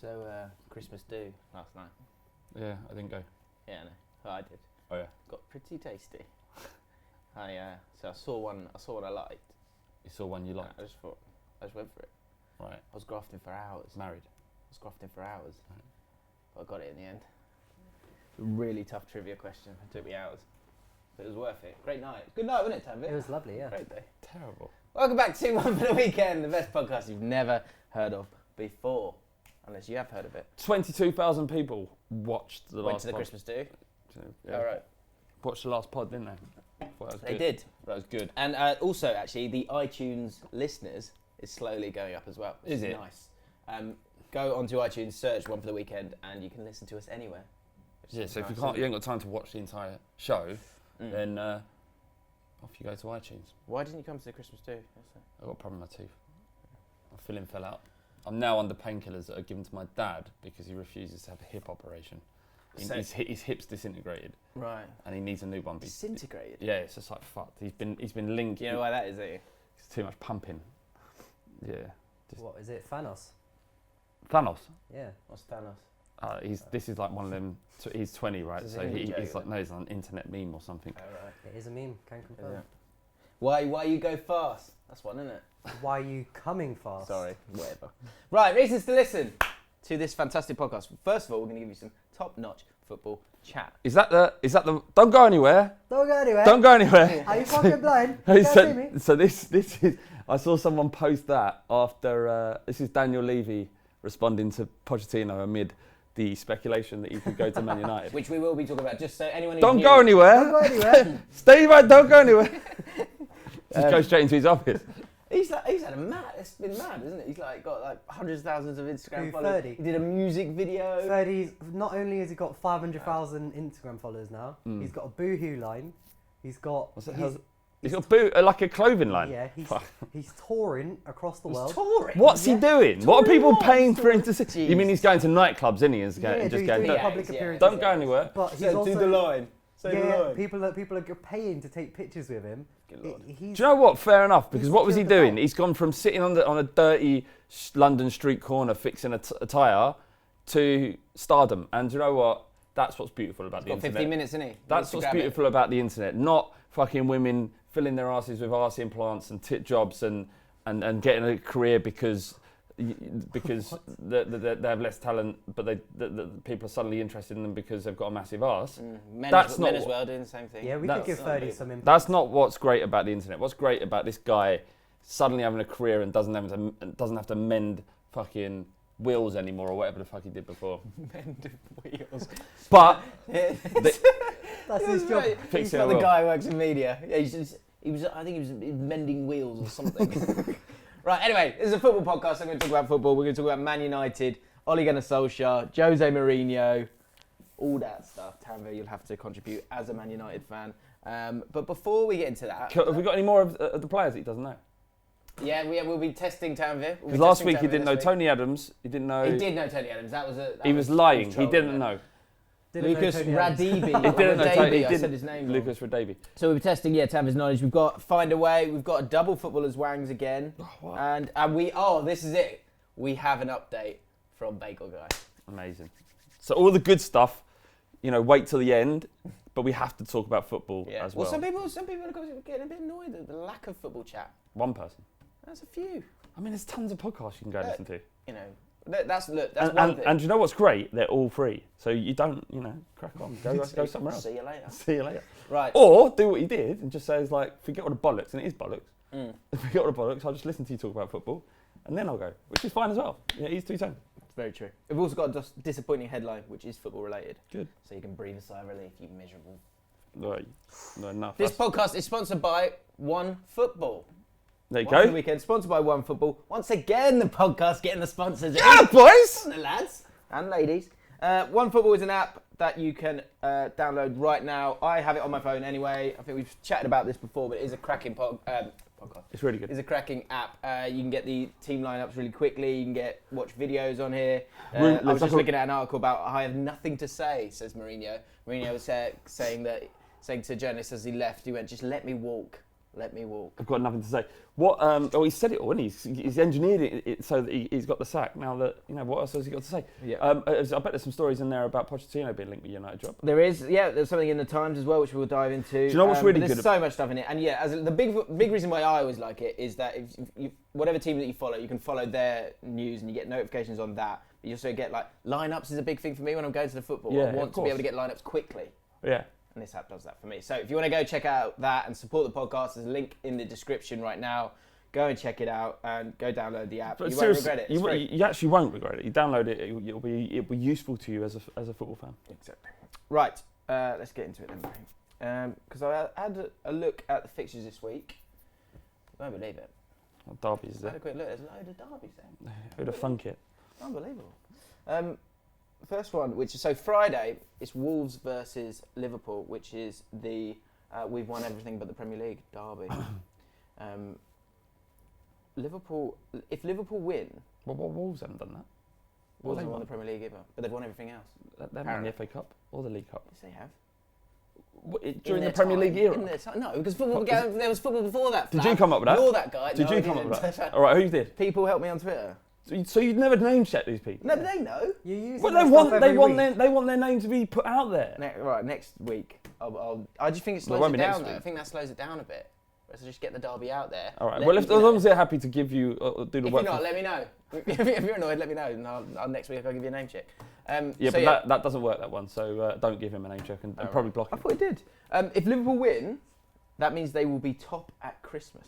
So, Christmas do last night. Yeah, I didn't go. Yeah, no. Oh, I did. Oh yeah. Got pretty tasty. So I saw one I liked. You saw one you liked? I just went for it. Right. I was grafting for hours. Married? I was grafting for hours. Right. But I got it in the end. Really tough trivia question. It took me hours. But it was worth it. Great night. Good night, wasn't it, Tanvir? It was lovely, yeah. Great day. Terrible. Welcome back to One for the Weekend, the best podcast you've never heard of before. Unless you have heard of it. 22,000 people watched the Went last to the pod. Christmas do. Yeah. All right. Watched the last pod, didn't they? Thought that was They good. did. That was good. And also, actually, the iTunes listeners is slowly going up as well. Which Is it? Nice. Go onto iTunes, search One for the Weekend, and you can listen to us anywhere. Yeah, so if nice, you ain't got time to watch the entire show, then off you go to iTunes. Why didn't you come to the Christmas do? I've got a problem with my teeth. My filling fell out. I'm now under painkillers that are given to my dad because he refuses to have a hip operation. His hip's disintegrated. Right. And he needs a new one. Disintegrated? Yeah, it's just like fucked. He's been linked. You know why that is, eh? It's too much pumping. Yeah. What, is it Thanos? Thanos? Yeah. What's Thanos? This is like one of them. He's 20, right? Is So it a he's like, no, he's an internet meme or something. Oh, right. It is a meme, can confirm. Why you go fast? That's one, isn't it? Why are you coming fast? Sorry, whatever. Right, reasons to listen to this fantastic podcast. First of all, we're going to give you some top-notch football chat. Is that the? Don't go anywhere. Don't go anywhere. Don't go anywhere. Are you fucking blind? You can't see me. So this is. I saw someone post that after. This is Daniel Levy responding to Pochettino amid the speculation that he could go to Man United. Which we will be talking about, just so anyone who's Don't new, go anywhere. Don't go anywhere. Stay right. Don't go anywhere. Just go straight into his office. It's been mad, isn't it? He's like got like hundreds of thousands of Instagram Who, followers. 30? He did a music video. 30's, not only has he got 500,000 Instagram followers now, he's got a Boohoo line. He's got... What's it? He's got like a clothing line. Yeah, he's touring across the world. He's touring? What's he doing? What are people paying for him to see? Jeez. You mean he's going to nightclubs, isn't he? And Yeah, just he's going, doing Yeah, public yeah. appearances. don't go anywhere. But he's So also... do the line. Say the Yeah, line. people are paying to take pictures with him. Good Lord. Do you know what? Fair enough. Because what was he secured the doing? ball. He's gone from sitting on a dirty London street corner fixing a tyre to stardom. And do you know what? That's what's beautiful about the Got internet. 15 minutes, isn't he? That's what's beautiful about the internet. Not fucking women filling their asses with arse implants and tit jobs and getting a career because they have less talent, but the people are suddenly interested in them because they've got a massive arse. Men That's as not well doing the same thing. Yeah, we could give 30 some input. That's not what's great about the internet. What's great about this guy suddenly having a career and doesn't have to mend fucking wheels anymore or whatever the fuck he did before. Mend wheels. But That's his job. He's not the guy who works in media. Yeah, I think he was mending wheels or something. Right, anyway, this is a football podcast. I'm going to talk about football. We're going to talk about Man United, Ole Gunnar Solskjaer, Jose Mourinho, all that stuff. Tanvir, you'll have to contribute as a Man United fan. But before we get into that... have we got any more of the players that he doesn't know? Yeah, we'll be testing Tanvir. Because last week he didn't know Tony Adams. He didn't know... He did know Tony Adams. He was lying. He didn't know. Lucas Radibi. He didn't know Tony. I said his name wrong. Lucas Radabi. So we'll be testing, Tanvir's knowledge. We've got Find a Way. We've got a double footballers wangs again. what? And this is it. We have an update from Bagel Guy. Amazing. So all the good stuff, wait till the end. But we have to talk about football as well. Well, some people are getting a bit annoyed at the lack of football chat. One person. That's a few. I mean, there's tons of podcasts you can go and listen to. That's one thing. And do you know what's great? They're all free. So you don't, crack on. Go somewhere else. See you later. See you later. Right. Or do what he did and just say, forget all the bollocks, and it is bollocks. Forget all the bollocks, I'll just listen to you talk about football, and then I'll go, which is fine as well. Yeah, he's two-tone. Very true. We've also got a disappointing headline, which is football related. Good. So you can breathe a sigh of relief, you miserable. Right. No, enough. This podcast is sponsored by One Football. There you One for the go. Weekend, sponsored by One Football. Once again, the podcast getting the sponsors. Yeah, boys! The lads and ladies. One Football is an app that you can download right now. I have it on my phone anyway. I think we've chatted about this before, but it is a cracking podcast. It's really good. It's a cracking app. You can get the team lineups really quickly. You can watch videos on here. I was just looking at an article about I have nothing to say, says Mourinho. Mourinho was saying to journalists as he left, he went, just let me walk. let me walk. I've got nothing to say. What? Oh, he said it all, and he's engineered it so that he's got the sack. Now that what else has he got to say? Yeah. I bet there's some stories in there about Pochettino being linked with United job. There is, there's something in the Times as well, which we'll dive into. Do you know what's really good? There's so much stuff in it, and the big reason why I always like it is that if you, whatever team that you follow, you can follow their news and you get notifications on that. You also get lineups is a big thing for me when I'm going to the football. Yeah, I want to be able to get lineups quickly. Yeah. And this app does that for me. So if you want to go check out that and support the podcast, there's a link in the description right now. Go and check it out and go download the app. But you won't regret it. You actually won't regret it. You download it, it'll be useful to you as a football fan. Exactly. Right, let's get into it then, because I had a look at the fixtures this week. You won't believe it. What derbies is I had there? a quick look. There's a load of derbies there. Who'd have thunk it? Unbelievable. First one, which is Friday, it's Wolves versus Liverpool, which is the we've won everything but the Premier League derby. Liverpool, if Liverpool win, Well, Wolves haven't done that. Wolves haven't won the Premier League either, but they've won everything else. They haven't won the FA Cup or the League Cup. Yes, they have. During the Premier League era? No, because there was football before that. Did you come up with that? You're that guy. Did No, you I come up didn't. with that? All right, who did? People help me on Twitter. So you'd never name check these people? No, but they know. You use Well, it they want their name to be put out there. Next week, I just think it slows it down. I think that slows it down a bit. So just get the derby out there. All right. Well, as long as they're happy to give you do the if work. If you're not, let me know. If you're annoyed, let me know, and I'll next week I'll give you a name check. That doesn't work, that one. So don't give him a name check and probably block him. I thought it did. If Liverpool win, that means they will be top at Christmas.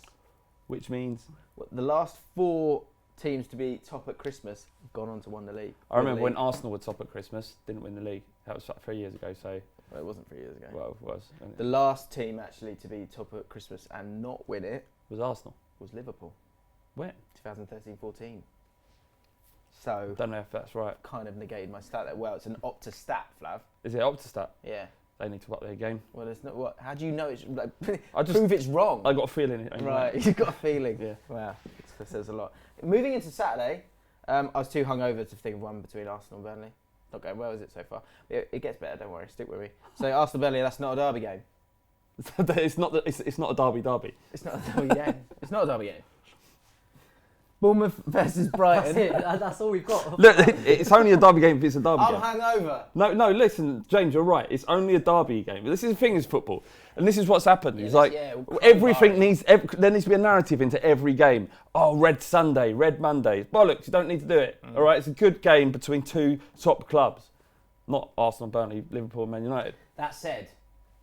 Which means the last 4 teams to be top at Christmas have gone on to win the league. I remember when Arsenal were top at Christmas, didn't win the league. That was 3 years ago. So it wasn't 3 years ago. Well, it was. The last team actually to be top at Christmas and not win it was Arsenal. Was Liverpool. When? 2013-14. So don't know if that's right. Kind of negated my stat there. Well, it's an Opta stat, Flav. Is it Opta stat? Yeah. They need to up their game. Well, it's not. What? How do you know it's prove it's wrong? I got a feeling. Right, you've got a feeling. Yeah. Wow, that says a lot. Moving into Saturday, I was too hungover to think of one between Arsenal and Burnley. Not going well, is it so far? It gets better. Don't worry. Stick with me. So Arsenal Burnley, that's not a derby game. It's not a derby. It's not a derby game. It's not a derby game. Bournemouth versus Brighton. That's it. That's all we've got. Look, it's only a derby game if it's a derby game. I'm hungover. No, listen, James, you're right. It's only a derby game. This is the thing is football. And this is what's happened. It's like everything there needs to be a narrative into every game. Oh, Red Sunday, Red Monday. Bollocks, you don't need to do it. All right, it's a good game between 2 top clubs. Not Arsenal, Burnley, Liverpool, Man United. That said,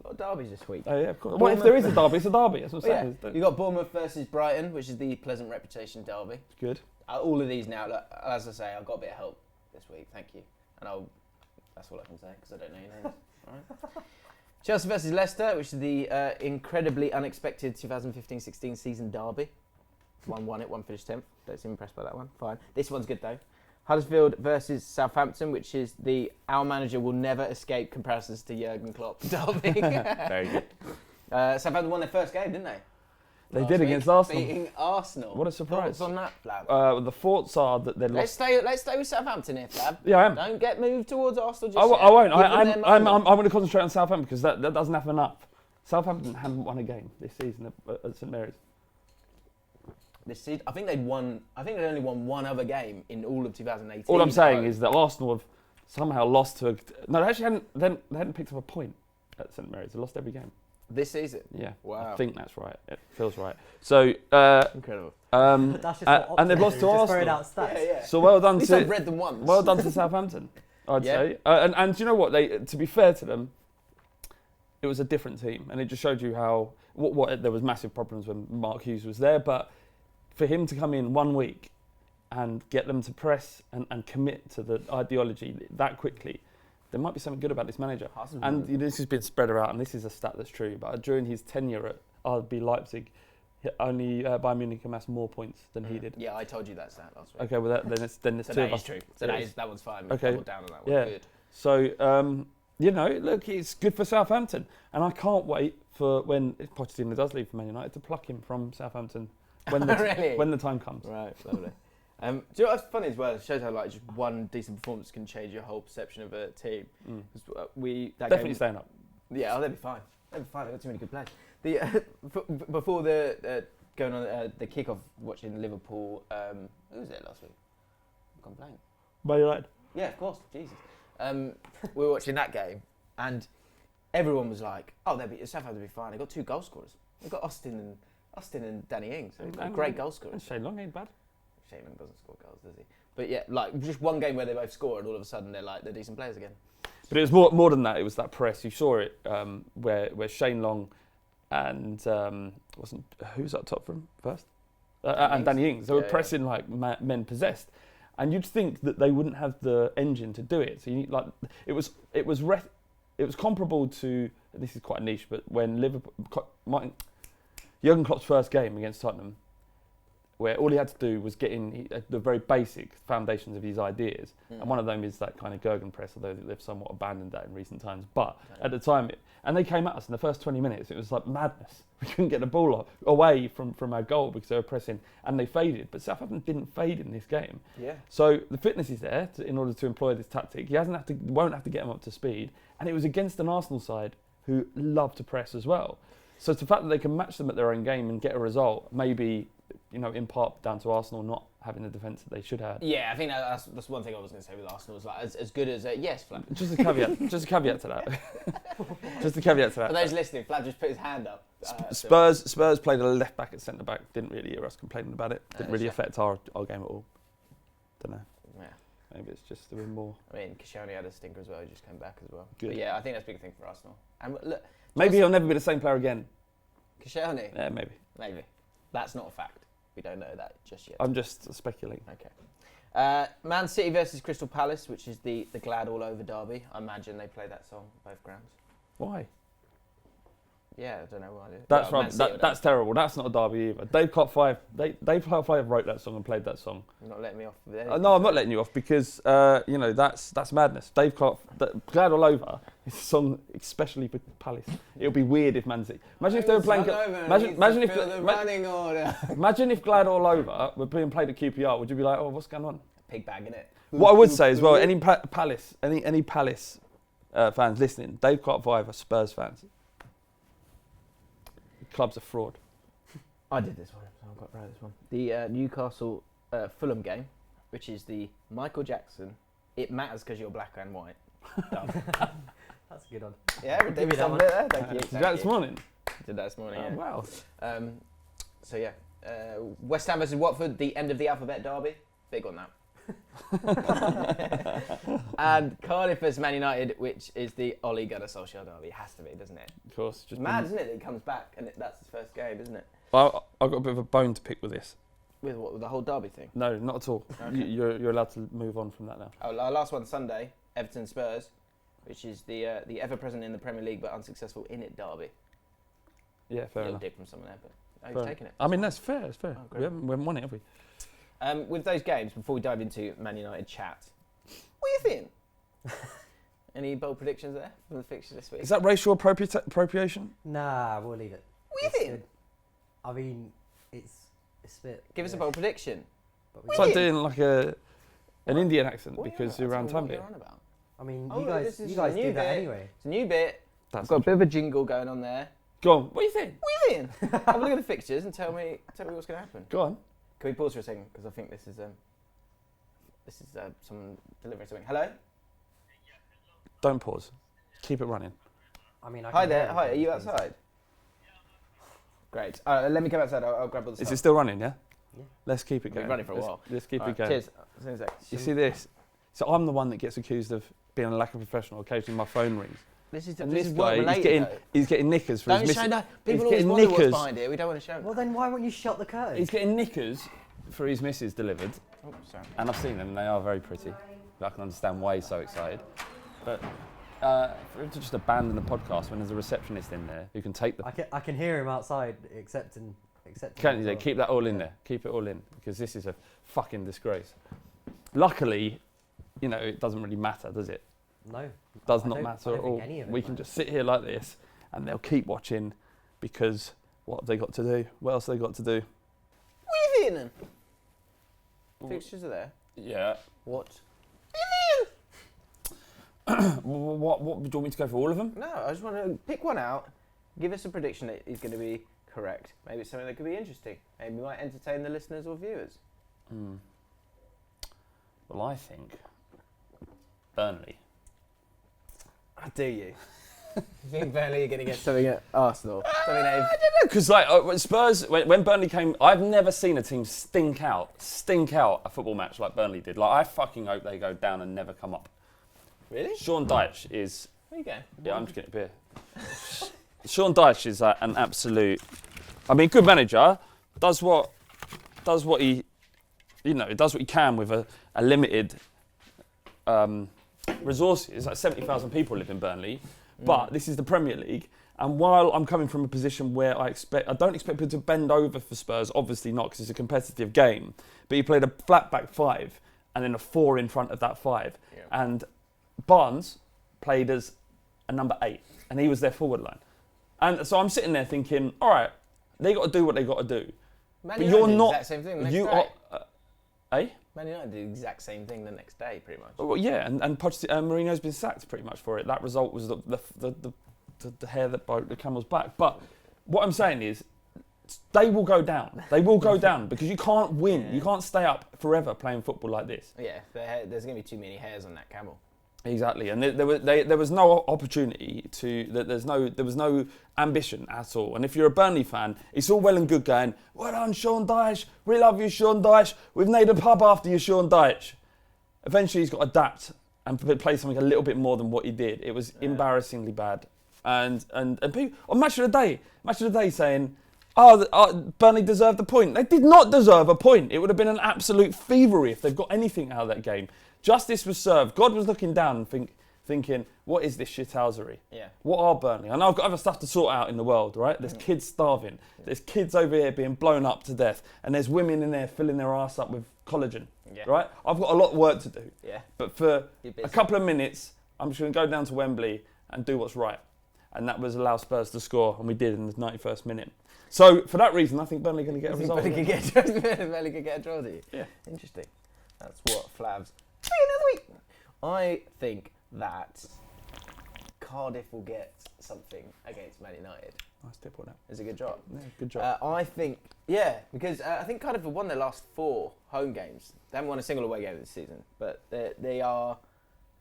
a lot of derbies this week. Oh, yeah, of course. Well, if there is a derby, it's a derby. That's what I'm saying. You got Bournemouth versus Brighton, which is the pleasant reputation derby. It's good. All of these now, look, as I say, I've got a bit of help this week. Thank you. And that's all I can say because I don't know your names. All right. Chelsea versus Leicester, which is the incredibly unexpected 2015-16 season derby. One won it, one finished 10th. Don't seem impressed by that one. Fine. This one's good though. Huddersfield versus Southampton, which is our manager will never escape comparisons to Jurgen Klopp derby. Very good. Southampton won their first game, didn't they? They did against Arsenal. Beating Arsenal. What a surprise. Thoughts on that, Flab? The thoughts are that they lost. Let's stay with Southampton here, Flab. Yeah, I am. Don't get moved towards Arsenal just I yet. won't. Give them I'm their moment. going to concentrate on Southampton because that doesn't happen enough. Southampton haven't won a game this season at St Mary's. This season, I think they'd only won one other game in all of 2018. All I'm saying is that Arsenal have somehow lost to they actually hadn't picked up a point at St Mary's. They lost every game. This season? Yeah. Wow. I think that's right. It feels right. So incredible. That's just and they've lost to just Arsenal. throwing out stats. Yeah. So well done At least to I've read them once. well done to Southampton, I'd Yeah. say. And do you know what? To be fair to them, it was a different team, and it just showed you how there was massive problems when Mark Hughes was there, but for him to come in 1 week and get them to press and commit to the ideology that quickly, there might be something good about this manager. And this has been spread around, and this is a stat that's true, but during his tenure at RB Leipzig, only Bayern Munich amassed more points than he did. Yeah, I told you that stat last week. Okay, well then it's so two that of us. is true. So that one's fine. Okay. Double down on that one. Yeah. Good. So look, it's good for Southampton, and I can't wait for when Pochettino does leave for Man United to pluck him from Southampton when the time comes. Right, lovely. Do you know what's funny as well? It shows how just one decent performance can change your whole perception of a team. Mm. That Definitely game, staying up. Yeah, they'll be fine. They'll be fine. They've got too many good players. Before the going on the kickoff, watching Liverpool. Who was there last week? I've gone blank. Man United. Yeah, of course. Jesus. We were watching that game, and everyone was like, "Oh, Southampton will be fine. They got 2 goal scorers. They've got Austin and Danny Ings. So they've got great goal scorers." And Shane Long ain't bad. Shane Long doesn't score goals, does he? But yeah, like just one game where they both score, and all of a sudden they're decent players again. But it was more than that. It was that press. You saw it where Shane Long and who was up top from first? And Danny Ings. They were pressing like men possessed, and you'd think that they wouldn't have the engine to do it. So you need, like it was comparable to, this is quite niche, but when Jurgen Klopp's first game against Tottenham, where all he had to do was get in the very basic foundations of his ideas. And one of them is that kind of Gegenpress, although they've somewhat abandoned that in recent times. But at the time, and they came at us in the first 20 minutes, it was like madness. We couldn't get the ball away from our goal because they were pressing, and they faded. But Southampton didn't fade in this game. Yeah. So the fitness is there in order to employ this tactic. He won't have to get them up to speed. And it was against an Arsenal side who love to press as well. So it's the fact that they can match them at their own game and get a result, maybe, in part down to Arsenal not having the defence that they should have. Yeah, I think that's one thing I was going to say with Arsenal is like as good as yes, Flav. Just a caveat. Just a caveat to that. Just a caveat to that. For those listening, Flav just put his hand up. Spurs played a left back at centre back. Didn't really hear us complaining about it. Didn't really affect our game at all. Don't know. Yeah. Maybe it's just a bit more. I mean, Koscielny had a stinker as well. He just came back as well. Good. But yeah, I think that's a big thing for Arsenal. And look, maybe he'll never be the same player again. Koscielny? Yeah, maybe. Maybe. That's not a fact. We don't know that just yet. I'm just speculating. Okay. Man City versus Crystal Palace, which is the Glad All Over derby. I imagine they play that song at both grounds. Why? Yeah, I don't know why. That's right. That's terrible. That's not a derby either. Dave Clark 5. Dave Clark 5 wrote that song and played that song. You're not letting me off. No, I'm not letting you off because that's madness. Dave Clark, Glad All Over is a song especially for Palace. It would be weird if Man City. Imagine if they were playing. Imagine if Glad All Over were being played at QPR. Would you be like, oh, what's going on? Pig bag, innit? What I would say as well, any Palace fans listening, Dave Clark 5 are Spurs fans. Club's a fraud. I did this one, so I got right this one. The Newcastle Fulham game, which is the Michael Jackson, It Matters Because You're Black and White. That's a good one. Yeah, we did that one there. Thank you. Did that this morning? Did that this morning, Oh, yeah. wow. So yeah, West Ham versus Watford, the end of the alphabet derby. Big on that. And Cardiff versus Man United, which is the Ole Gunnar Solskjaer derby. It has to be, doesn't it? Of course. Just mad, isn't it, that he comes back and that's his first game, isn't it? Well, I've got a bit of a bone to pick with this. With what? With the whole derby thing? No, not at all. Okay. You're allowed to move on from that now. Oh, our last one Sunday, Everton Spurs, which is the ever-present in the Premier League but unsuccessful in it derby. Yeah, fair Little enough. dig from someone there, but you've taken it. I mean, that's fair. That's fair. Oh, we haven't won it, have we? With those games, before we dive into Man United chat, what are you think? Any bold predictions there for the fixture this week? Is that racial appropriation? Nah, we'll leave it. What do you think? I mean, it's a bit. Give us a bold prediction. It's like doing like an Indian accent What because you're around What are Tambia. you on about? I mean, Oh, you look, guys this is do a new that bit. anyway. It's a new bit. That's I've got a bit of a jingle going on there. Go on. What do you think? What are you think? Have a look at the fixtures and tell me what's going to happen. Go on. Can we pause for a second? Because I think this is someone delivering something. Hello? Don't pause. Keep it running. I mean, Hi there. Hi, are you outside? Great. Let me come outside. I'll grab all the Is stuff. it still running, yeah? Yeah. Let's keep it Been going. running for a while. Let's keep All it right, going. cheers. See you in a sec. You see this? So I'm the one that gets accused of being a lack of professional. Occasionally my phone rings. This is And this this is guy, work related. he's getting knickers for Don't his show missus. that. People he's always getting wonder what's knickers. behind it. We don't want to show. Well, then why won't you shut the curtain? He's getting knickers for his missus delivered. Oh, sorry. And I've seen them and they are very pretty. I can understand why he's so excited. But for him to just abandon the podcast when there's a receptionist in there who can take the... I can hear him outside accepting. Can't you keep that all in there? Keep it all in, because this is a fucking disgrace. Luckily, it doesn't really matter, does it? No. Does I not don't- matter I at don't think all. any of it We can matters. just sit here like this and they'll keep watching because what have they got to do? What else have they got to do? What are you thinking then? Fixtures are there. Yeah. What? What do you want me to go for all of them? No, I just want to pick one out Give us a prediction that is going to be correct. Maybe it's something that could be interesting. Maybe we might entertain the listeners or viewers. Well, I think Burnley. Do you? You think Burnley are going to get something at Arsenal? Something they've... I don't know, because like Spurs, when Burnley came, I've never seen a team stink out a football match like Burnley did. Like, I fucking hope they go down and never come up. Really? Sean Dyche is... Where you going? Yeah, I'm just getting a beer. Sean Dyche is an absolute... I mean, good manager, does what he... does what he can with a limited resources. Like 70,000 people live in Burnley. But this is the Premier League, and while I'm coming from a position where I don't expect people to bend over for Spurs, obviously not, because it's a competitive game, but he played a flat back 5 and then a 4 in front of that 5. Yeah. And Barnes played as a number 8, and he was their forward line. And so I'm sitting there thinking, all right, they got to do what they got to do. Man but United you're did not. The exact same thing the next you day. Are, Man United did the exact same thing the next day, pretty much. Well, yeah, and Mourinho's been sacked pretty much for it. That result was the hair that broke the camel's back. But what I'm saying is, they will go down. They will go down because you can't win. Yeah. You can't stay up forever playing football like this. Yeah, there's going to be too many hairs on that camel. Exactly, and there was no opportunity to. There was no ambition at all. And if you're a Burnley fan, it's all well and good going, "Well done, Sean Dyche. We love you, Sean Dyche. We've made a pub after you, Sean Dyche." Eventually, he's got to adapt and play something a little bit more than what he did. It was embarrassingly bad. And people on Match of the Day saying, Burnley deserved the point. They did not deserve a point. It would have been an absolute thievery if they've got anything out of that game. Justice was served. God was looking down and thinking, what is this shithousery? Yeah. What are Burnley? I know I've got other stuff to sort out in the world, right? There's kids starving. There's kids over here being blown up to death. And there's women in there filling their ass up with collagen, right? I've got a lot of work to do. Yeah. But for a couple of minutes, I'm just going to go down to Wembley and do what's right. And that was allow Spurs to score, and we did in the 91st minute. So for that reason, I think Burnley are going to get a result. Burnley could get a draw, do you? Yeah. Interesting. That's what Flavs. Another week. I think that Cardiff will get something against Man United. Nice tip on that. It's a good job. Yeah, good job. I think, because I think Cardiff have won their last 4 home games. They haven't won a single away game this season, but they are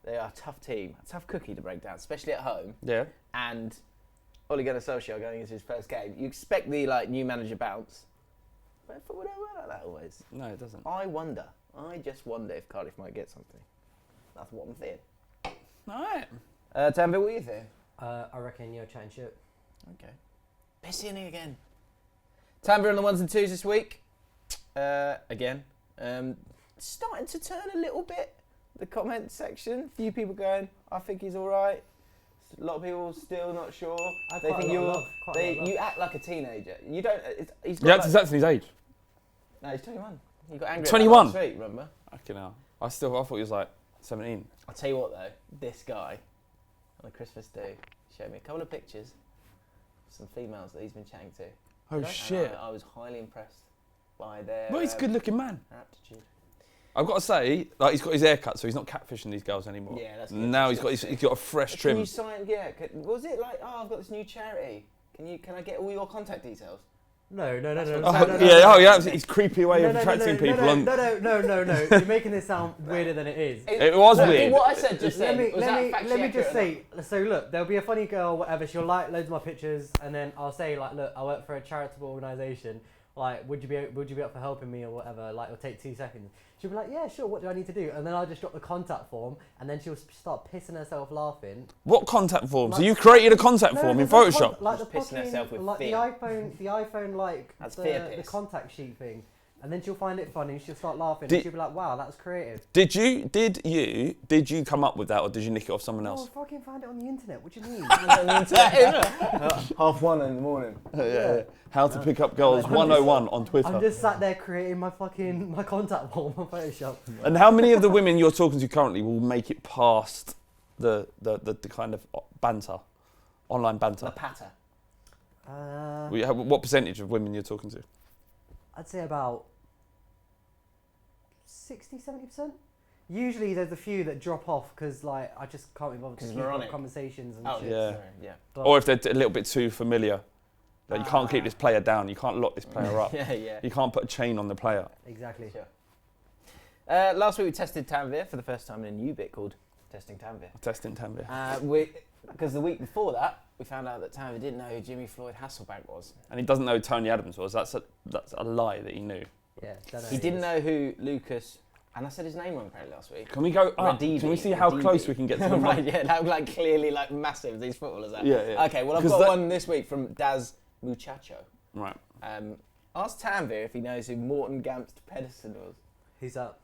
a tough team, a tough cookie to break down, especially at home. Yeah. And Ole Gunnar Solskjaer going into his first game, you expect the new manager bounce, but football don't work like that always. No, it doesn't. I just wonder if Cardiff might get something. That's what I'm thinking. All right. Tambo, what do you think? I reckon you're chatting shit. Okay. Pissing again. Tambo on the 1s and 2s this week. Again. Starting to turn a little bit. The comment section. A few people going, I think he's all right. A lot of people still not sure. They think you act like a teenager. You don't. He's got exactly his age. No, he's 21. You got angry 21. Last week, remember? Fucking hell. I thought he was like 17. I'll tell you what though, this guy on the Christmas do showed me a couple of pictures of some females that he's been chatting to. Oh shit! I was highly impressed by their. Well, he's a good-looking man. Aptitude. I've got to say, he's got his hair cut, so he's not catfishing these girls anymore. Yeah, that's good. Now he's got a fresh trim. Can you sign? Yeah. Was it like, I've got this new charity. Can I get all your contact details? No. He's creepy way of attracting people. No. You're making this sound weirder than it is. It was weird. What I said just let me just say. So look, there'll be a funny girl, whatever. She'll like loads of my pictures, and then I'll say like, look, I work for a charitable organisation. Like, would you be up for helping me or whatever? Like, it'll take 2 seconds. She'll be like, yeah, sure. What do I need to do? And then I'll just drop the contact form, and then she'll start pissing herself laughing. What contact form? So you created a contact form in Photoshop? Like just pissing herself with fear. The iPhone, like that's the contact sheet thing. And then she'll find it funny. She'll start laughing. And she'll be like, "Wow, that's creative." Did you come up with that, or did you nick it off someone else? Oh, I fucking found it on the internet. What do you mean? 1:30 in the morning. Yeah. How to pick up girls 101 on Twitter. I'm just sat there creating my contact form on Photoshop. And how many of the women you're talking to currently will make it past the kind of banter, online banter? The patter. What percentage of women you're talking to? I'd say about 60-70%. Usually there's a few that drop off because like I just can't be bothered to 'Cause keep we're on up it. conversations and Oh shit. Yeah. sorry, yeah. But Or if they're a little bit too familiar. Like you can't keep Ah. this player down. You can't lock this player up. yeah. You can't put a chain on the player. exactly. Sure. Last week we tested Tanvir for the first time in a new bit called Testing Tanvir. Testing Tanvir. Because the week before that, we found out that Tanvir didn't know who Jimmy Floyd Hasselbank was. And he doesn't know who Tony Adams was. That's a lie that he knew. Yeah. Don't know He who didn't is. know who Lucas, and I said his name wrong apparently last week. Can we go up? Radivi, Can we see how Radivi. close we can get to the Right, mic? yeah, that would like clearly like massive, these footballers are. Yeah, yeah. Okay, well I've 'Cause got that- one this week from Daz Muchacho. Right. Ask Tanvir if he knows who Morton Gamst Pedersen was. Who's up?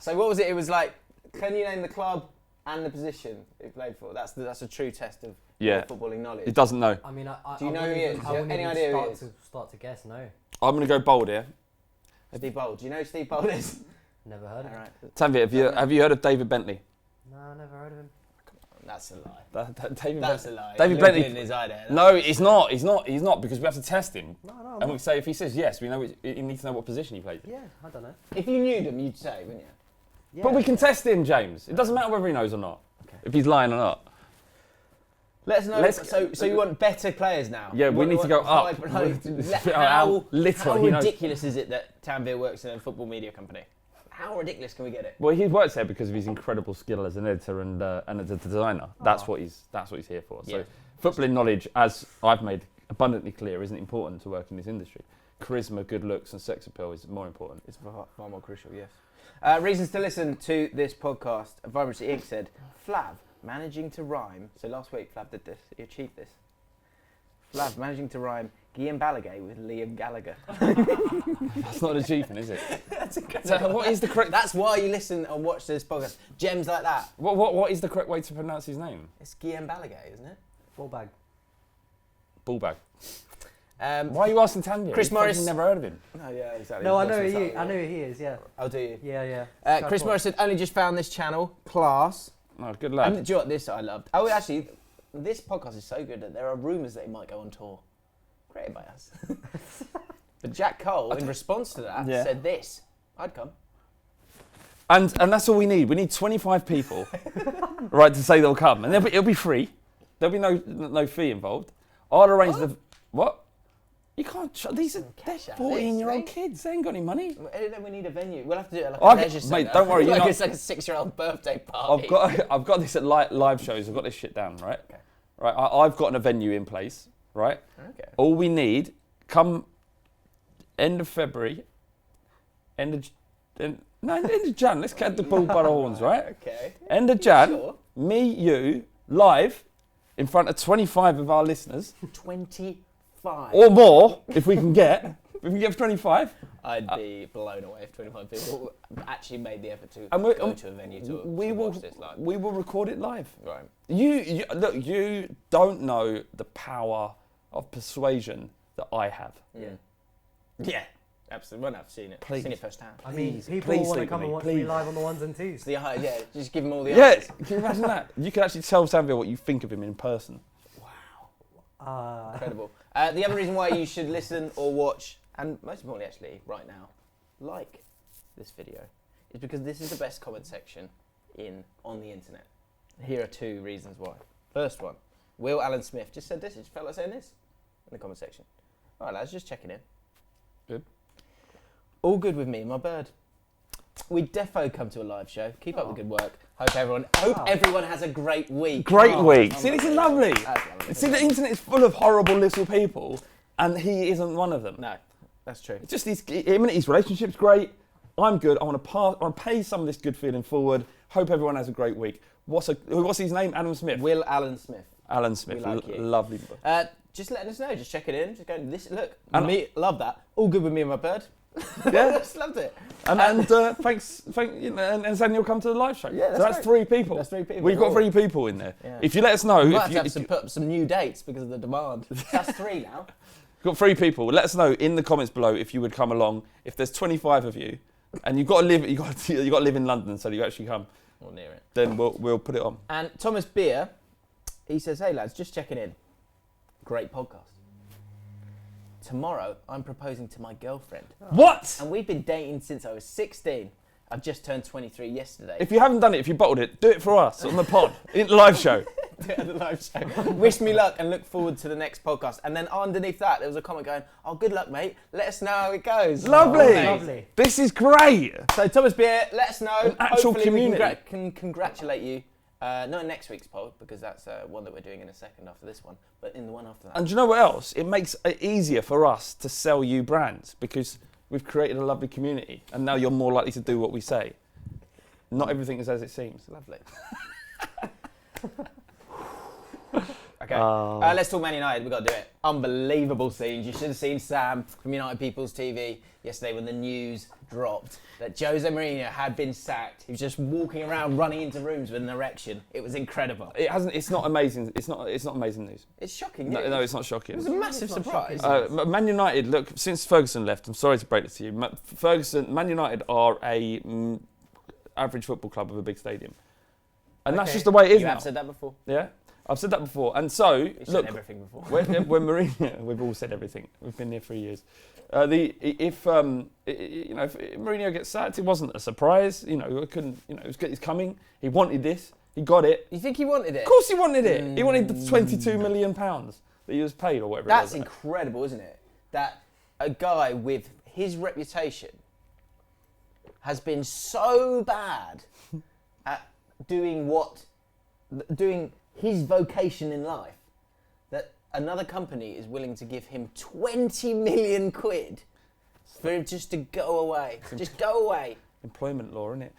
So what was it? It was like, can you name the club and the position he played for? That's a true test of Yeah. your footballing knowledge. He doesn't know. I mean, Do you know who he is? I wouldn't Any even idea who he start to guess. No, I'm going to go bold here. Steve Bold. Do you know who Steve Bold is? never heard of All him. right. Tanvir, have you heard of David Bentley? No, never heard of him. That's a lie. David That's Bentley. a lie. David Look Bentley- in his eye there. No, he's not. He's not because we have to test him. No, And we say if he says yes, we know you need to know what position he plays. yeah, I don't know. If you knew them, you'd say, wouldn't you? Yeah. But we can test him, James. It doesn't matter whether he knows or not. Okay. If he's lying or not. Let us know. Let's- So you want better players now? Yeah, we need to go up. How little he knows. ridiculous is it that Tanvir works in a football media company? How ridiculous can we get it? Well, he works there because of his incredible skill as an editor and as a designer. That's Oh. what he's here for. So Yeah. footballing knowledge, as I've made abundantly clear, isn't important to work in this industry. Charisma, good looks, and sex appeal is more important. It's far more crucial, yes. Reasons to listen to this podcast. Vibrancy Inc. said, Flav, managing to rhyme. So last week, Flav did this. He achieved this. Flav, managing to rhyme Guillaume Balaguer with Liam Gallagher. That's not an achievement, is it? That's a good So what is the correct? That's why you listen and watch this podcast. Gems like that. What is the correct way to pronounce his name? It's Guillaume Balaguer, isn't it? Ball bag. Ballbag. Um, Why are you asking Tanvir? Chris You've Morris- fucking never heard of him. No, yeah, exactly. No, I That's know what's who up, he. I know who he is. Yeah. I'll do you. Yeah. Chris Morris said, only just found this channel. Class. Oh, good And lad. do you know what this I loved? Oh, actually, this podcast is so good that there are rumours that he might go on tour. Created by us. But Jack Cole, in response to that, Yeah. said this. I'd come. And that's all we need. We need 25 people, right, to say they'll come, and it'll be free. There'll be no fee involved. I'll arrange the what? You can't. These are they're Cash out 14-year-old this, kids. They ain't got any money. I don't know, we need a venue. We'll have to do it like Oh, a okay, leisure mate, centre. don't worry, Like you're it's like a 6-year-old birthday party. I've got this at live shows. I've got this shit down, right? Okay. Right. I've got a venue in place, right? Okay. All we need, come end of February, end of Jan. Let's get the bull by the horns, right? Okay. End of Jan, Sure. me, you, live, in front of 25 of our listeners, 25. or more, if we can get. If we can get 25. I'd be blown away if 25 people actually made the effort to And go to a venue to watch this live. We will record it live. Right. You look. You don't know the power of persuasion that I have. Yeah. Yeah. Absolutely. Well, I've seen it. Please. Seen it firsthand. I mean, Please, people please want to sleep come with and me, watch me please. live on the ones and twos. It's the yeah. Just give them all the Yeah, answers. can you imagine that? You could actually tell Samuel what you think of him in person. Incredible. The other reason why you should listen or watch, and most importantly actually right now, like this video, is because this is the best comment section on the internet. Here are 2 reasons why. First one, Will Allen Smith just said this. He just felt like saying this in the comment section. All right, lads, just checking in. Good. All good with me and my bird. We defo come to a live show. Keep up the good work. Hope everyone has a great week. Great week. Oh See, my this is God. lovely. That's lovely. See, the internet is full of horrible little people, and he isn't one of them. No, that's true. It's just his relationship's great. I'm good. I want to pay some of this good feeling forward. Hope everyone has a great week. What's his name? Adam Smith. Will Allen Smith. Alan Smith. We like you. Lovely. Just letting us know. Just check it in. Just go. Look. And Me, love that. All good with me and my bird. Yeah. Just loved it. And thanks, and then you'll come to the live show. Yeah, so that's great. 3 people. That's 3 people. We've got Ooh. 3 people in there. Yeah. If you let us know, We might if have you, to put up some new dates because of the demand. That's 3 now. got 3 people. Let us know in the comments below if you would come along. If there's 25 of you, and you've got to live in London so that you actually come, Or near it. then we'll put it on. And Thomas Beer, he says, "Hey lads, just checking in. Great podcast. Tomorrow, I'm proposing to my girlfriend, What? and we've been dating since I was 16. I've just turned 23 yesterday. If you haven't done it, if you bottled it, do it for us on the pod, in the live show. The live show. Wish me luck and look forward to the next podcast. And then underneath that, there was a comment going, "Oh, good luck, mate. Let us know how it goes." Lovely. Lovely. This is great. So Thomas Beer, let us know. An actual Hopefully community. we can congratulate you. Not in next week's pod, because that's one that we're doing in a second after this one, but in the one after that. And do you know what else? It makes it easier for us to sell you brands because we've created a lovely community, and now you're more likely to do what we say. Not everything is as it seems. Lovely. Okay, let's talk Man United. We've got to do it. Unbelievable scenes. You should have seen Sam from United People's TV yesterday when the news dropped that Jose Mourinho had been sacked. He was just walking around, running into rooms with an erection. It was incredible. It's not amazing. It's not amazing news. It's shocking. No, it's not shocking. It was a massive surprise. Man United, look, since Ferguson left, I'm sorry to break this to you, Man United are a average football club with a big stadium. And that's just the way it is You now. have said that before. Yeah, I've said that before. And so, You said look, everything before. when Mourinho, we've all said everything. We've been here 3 years. If Mourinho gets sacked, it wasn't a surprise. It's coming. He wanted this. He got it. You think he wanted it? Of course, he wanted it. He wanted the £22 million that he was paid, or whatever. That's it was. incredible, isn't it? That a guy with his reputation has been so bad at doing his vocation in life that another company is willing to give him 20 million quid for him just to go away. Just go away. Employment law, isn't it?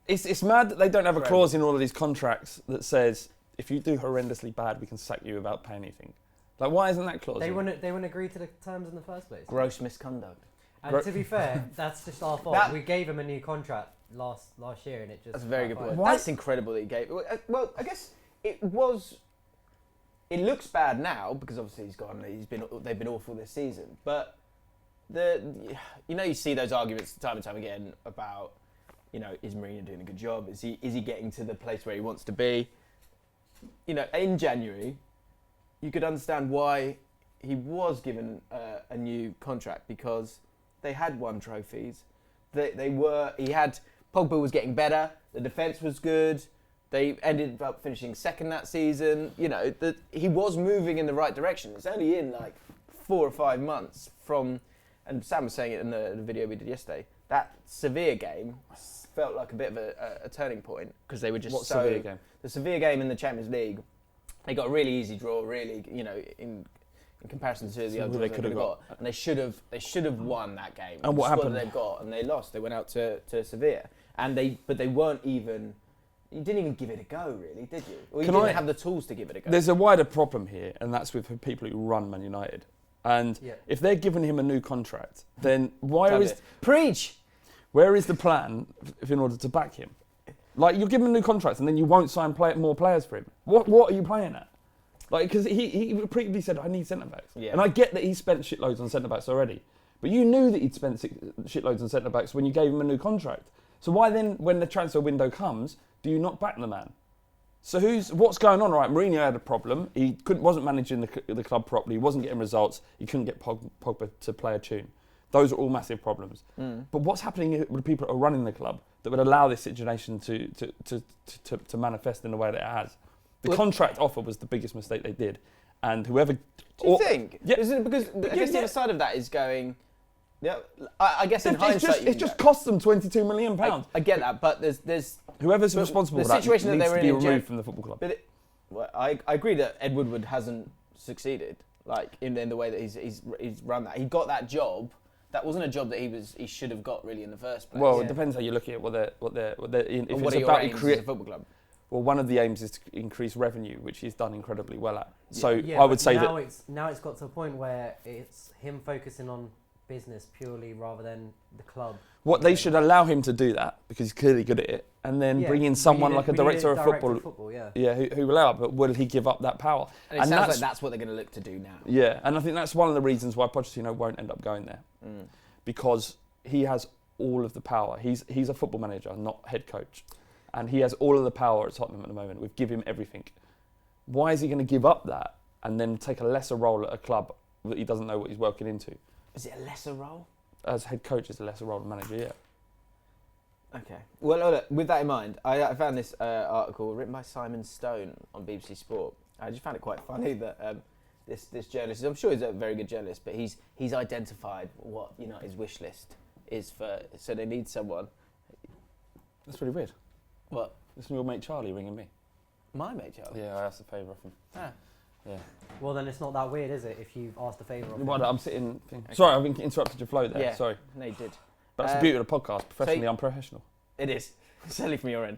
It's mad that they don't have a clause in all of these contracts that says if you do horrendously bad, we can sack you without paying anything. Like, why isn't that clause? They wouldn't agree to the terms in the first place. Gross misconduct. And to be fair, that's just our fault. We gave him a new contract last year, and it just. That's a very good point. Why? That's incredible that he gave. Well, I guess it was. It looks bad now because obviously he's gone. They've been awful this season. But you see those arguments time and time again about, is Mourinho doing a good job? Is he getting to the place where he wants to be? In January, you could understand why he was given a new contract because they had won trophies. Pogba was getting better. The defence was good. They ended up finishing second that season. He was moving in the right direction. It's only in 4 or 5 months from, and Sam was saying it in the video we did yesterday, that Sevilla game felt like a bit of a turning point because they were just Sevilla game? The Sevilla game in the Champions League, they got a really easy draw, really, in comparison to the others they could have got. And they should have won that game. And what happened? They've got, and they lost. They went out to Sevilla. But they weren't even. You didn't even give it a go, really, did you? Or you didn't have the tools to give it a go. There's a wider problem here, and that's with people who run Man United. And if they're giving him a new contract, then Preach! Where is the plan in order to back him? Like, you give him a new contract, and then you won't sign more players for him. What are you playing at? Like, because he repeatedly said, I need centre-backs. Yeah. And I get that he spent shitloads on centre-backs already. But you knew that he'd spent shitloads on centre-backs when you gave him a new contract. So why then, when the transfer window comes, do you not back the man? So what's going on? Right, Mourinho had a problem. He wasn't managing the club properly. He wasn't getting results. He couldn't get Pogba to play a tune. Those are all massive problems. But what's happening with the people who are running the club that would allow this situation to manifest in the way that it has? The contract offer was the biggest mistake they did. And whoever... Do you think? Yeah. Is it because I guess the other side of that is going... Yeah, I guess in hindsight... It just cost them £22 million. I get that, but there's Whoever's responsible for that needs to be removed from the football club. But I agree that Ed Woodward hasn't succeeded, in the way that he's run that. He got that job. That wasn't a job that he should have got really in the first place. Well, it depends how you look at it. If what it's are your about aims as a football club? Well, one of the aims is to increase revenue, which he's done incredibly well at. So Yeah, I would say now that now it's got to a point where it's him focusing on business purely rather than the club. What they should allow him to do that because he's clearly good at it, and then bring in someone like a director of football. Who will allow it. But will he give up that power? And it sounds like that's what they're going to look to do now. Yeah, and I think that's one of the reasons why Pochettino won't end up going there, because he has all of the power. He's a football manager, not head coach, and he has all of the power at Tottenham at the moment. We've given him everything. Why is he going to give up that and then take a lesser role at a club that he doesn't know what he's working into? Is it a lesser role? As head coach, it's a lesser role than manager, yeah. Okay. Well, look, with that in mind, I found this article written by Simon Stone on BBC Sport. I just found it quite funny that this journalist, I'm sure he's a very good journalist, but he's identified what United's wish list is for. So they need someone. That's really weird. What? This is your mate Charlie ringing me. My mate Charlie? Yeah, I asked a favour of him. Ah. Yeah. Well, then it's not that weird, is it? If you've asked a favour of him. Well, I'm sitting. Okay. Sorry, I've interrupted your flow there. Yeah. Sorry. No, you did. But that's the beauty of the podcast. Professionally unprofessional. It is. Certainly from your end.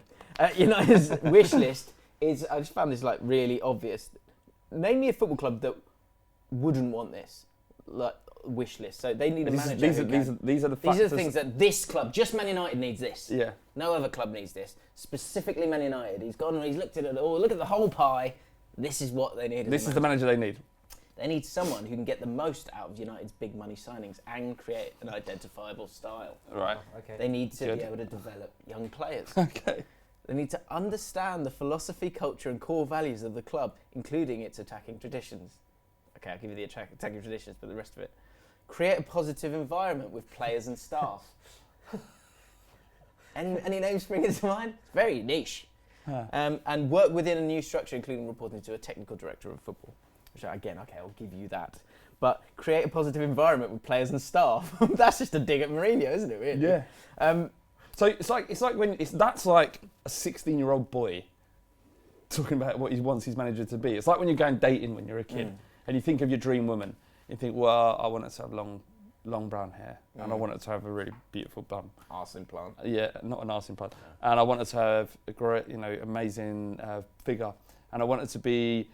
United's wish list is, I just found this like really obvious. Name me a football club that wouldn't want this like wish list. So they need a manager. These are the factors. These are the things that this club, just Man United, needs this. Yeah. No other club needs this. Specifically Man United. He's gone and he's looked at it all. Look at the whole pie. This is what they need. This is the manager they need. They need someone who can get the most out of United's big money signings and create an identifiable style. Right. Okay. They need to Good. be able to develop young players. Okay. They need to understand the philosophy, culture and core values of the club, including its attacking traditions. Okay, I'll give you the attacking traditions, but the rest of it. Create a positive environment with players and staff. Any names springing to mind? It's very niche. Huh. And work within a new structure, including reporting to a technical director of football. Which, again, okay, I'll give you that. But create a positive environment with players and staff. That's just a dig at Mourinho, isn't it? Really? Yeah. So it's like when that's like a 16-year-old boy talking about what he wants his manager to be. It's like when you're going dating when you're a kid and you think of your dream woman. You think, well, I want her to have long brown hair and I want her to have a really beautiful bum. Arse implant. Yeah, not an arse implant. And I want her to have a great, amazing figure. And I want her to be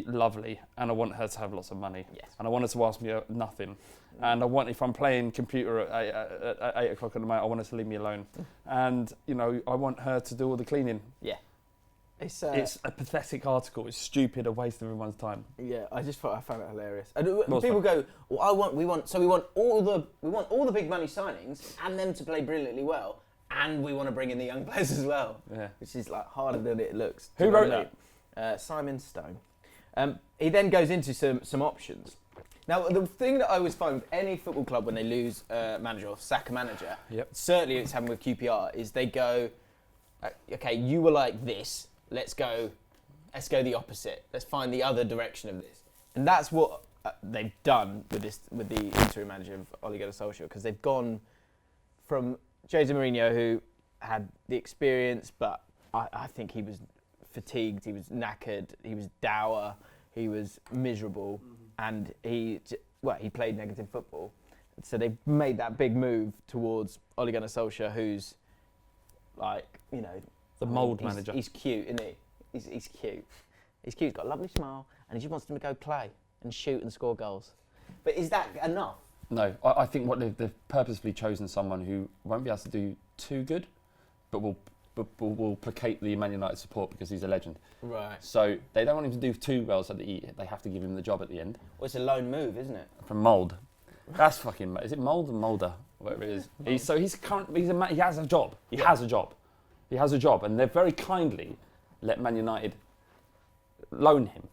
lovely, and I want her to have lots of money. Yes. And I want her to ask me nothing. And if I'm playing computer at 8 o'clock at night, I want her to leave me alone. And, I want her to do all the cleaning. Yeah. It's a pathetic article. It's stupid, a waste of everyone's time. Yeah, I found it hilarious. And Well, people go, well, we want all the big money signings and them to play brilliantly well, and we want to bring in the young players as well. Yeah. Which is like harder than it looks. Who wrote that? Simon Stone. He then goes into some options. Now, the thing that I always find with any football club when they lose a manager or sack a manager, certainly it's happened with QPR, is they go, okay, you were like this, let's go the opposite. Let's find the other direction of this. And that's what they've done with the interim manager of Ole Gunnar Solskjaer, because they've gone from Jose Mourinho, who had the experience, but I think he was fatigued, he was knackered, he was dour, he was miserable, and he played negative football. So they've made that big move towards Ole Gunnar Solskjaer, who's the mould manager. He's cute, isn't he? He's cute. He's cute. He's got a lovely smile, and he just wants them to go play and shoot and score goals. But is that enough? No, I think what they've purposefully chosen someone who won't be able to do too good, but will placate the Man United support because he's a legend. Right. So they don't want him to do 2 goals at the end. They have to give him the job at the end. Well, it's a lone move, isn't it? From Mould. That's fucking. Is it Mould or Mulder? Whatever it is. He has a job. He has a job, and they've very kindly let Man United loan him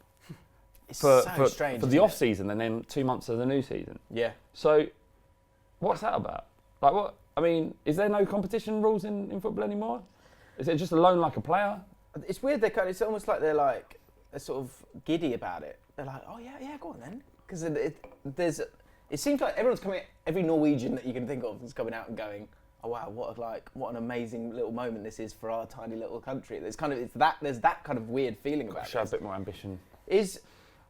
for strange, for the off season, and then 2 months of the new season. Yeah. So, what's that about? Like what? I mean, is there no competition rules in football anymore? Is it just a loan like a player? It's weird. It's almost like they're sort of giddy about it. They're like, oh yeah, go on then, because it seems like everyone's coming. Every Norwegian that you can think of is coming out and going, oh wow, what an amazing little moment this is for our tiny little country. There's that kind of weird feeling about it. Show a bit more ambition. Is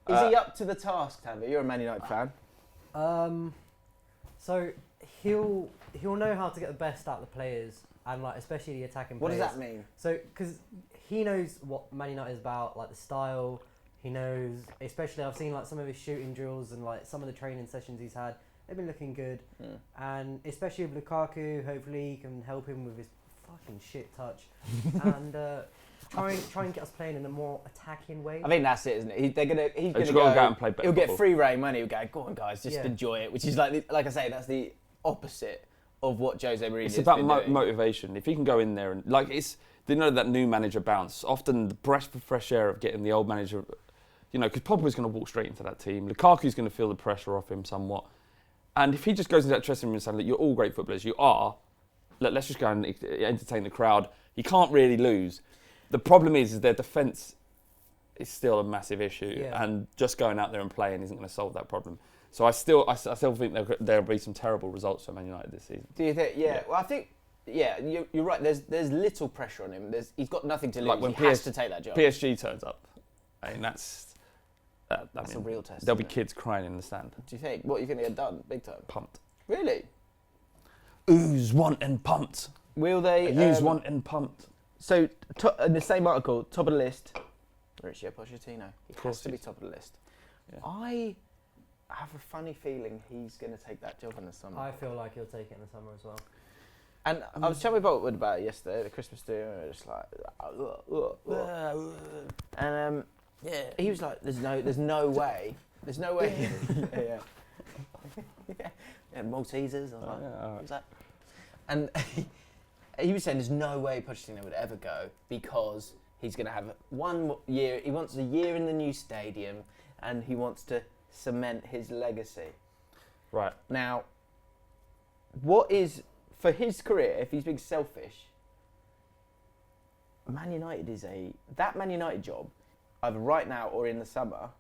he up to the task, Tanvi? You're a Man United fan. So he'll know how to get the best out of the players, and especially the attacking What players. does that mean? So because he knows what Man United is about, the style. He knows, especially I've seen some of his shooting drills and some of the training sessions he's had. They've been looking good, and especially with Lukaku, hopefully he can help him with his fucking shit touch, and try and get us playing in a more attacking way. I think that's it, isn't it? He's gonna go out and play better He'll get football. free reign money. He'll go on, guys, just enjoy it. Which is like I say, that's the opposite of what Jose Mourinho. It's about motivation. If he can go in there and that new manager bounce. Often the breath of fresh air of getting the old manager, because Pogba's going to walk straight into that team. Lukaku's going to feel the pressure off him somewhat. And if he just goes into that dressing room and says, "Look, you're all great footballers, you are let's just go and entertain the crowd. He can't really lose. The problem is their defence is still a massive issue, and just going out there and playing isn't going to solve that problem. So I still think there'll be some terrible results for Man United this season. Do you think? Yeah. Well, I think. Yeah, you're right. There's little pressure on him. He's got nothing to lose. Like when he has to take that job. PSG turns up, I mean that's a real test. There'll be kids crying in the stand. Do you think? What do you think they get done? Big time. Pumped. Really? Ooze, want and pumped. Will they? Use want and pumped. So in the same article, top of the list, Mauricio Pochettino. He has to be top of the list. Yeah. I have a funny feeling he's going to take that job in the summer. I feel like he'll take it in the summer as well. And I was chatting with Boltwood about it yesterday, the Christmas dinner, and we were just like, and he was like, "There's no way, yeah. Maltesers, I was like, what was that? And he was saying there's no way Pochettino would ever go because he's going to have 1 year. He wants a year in the new stadium, and he wants to cement his legacy. Right now, what is? For his career, if he's being selfish, Man United that Man United job, either right now or in the summer,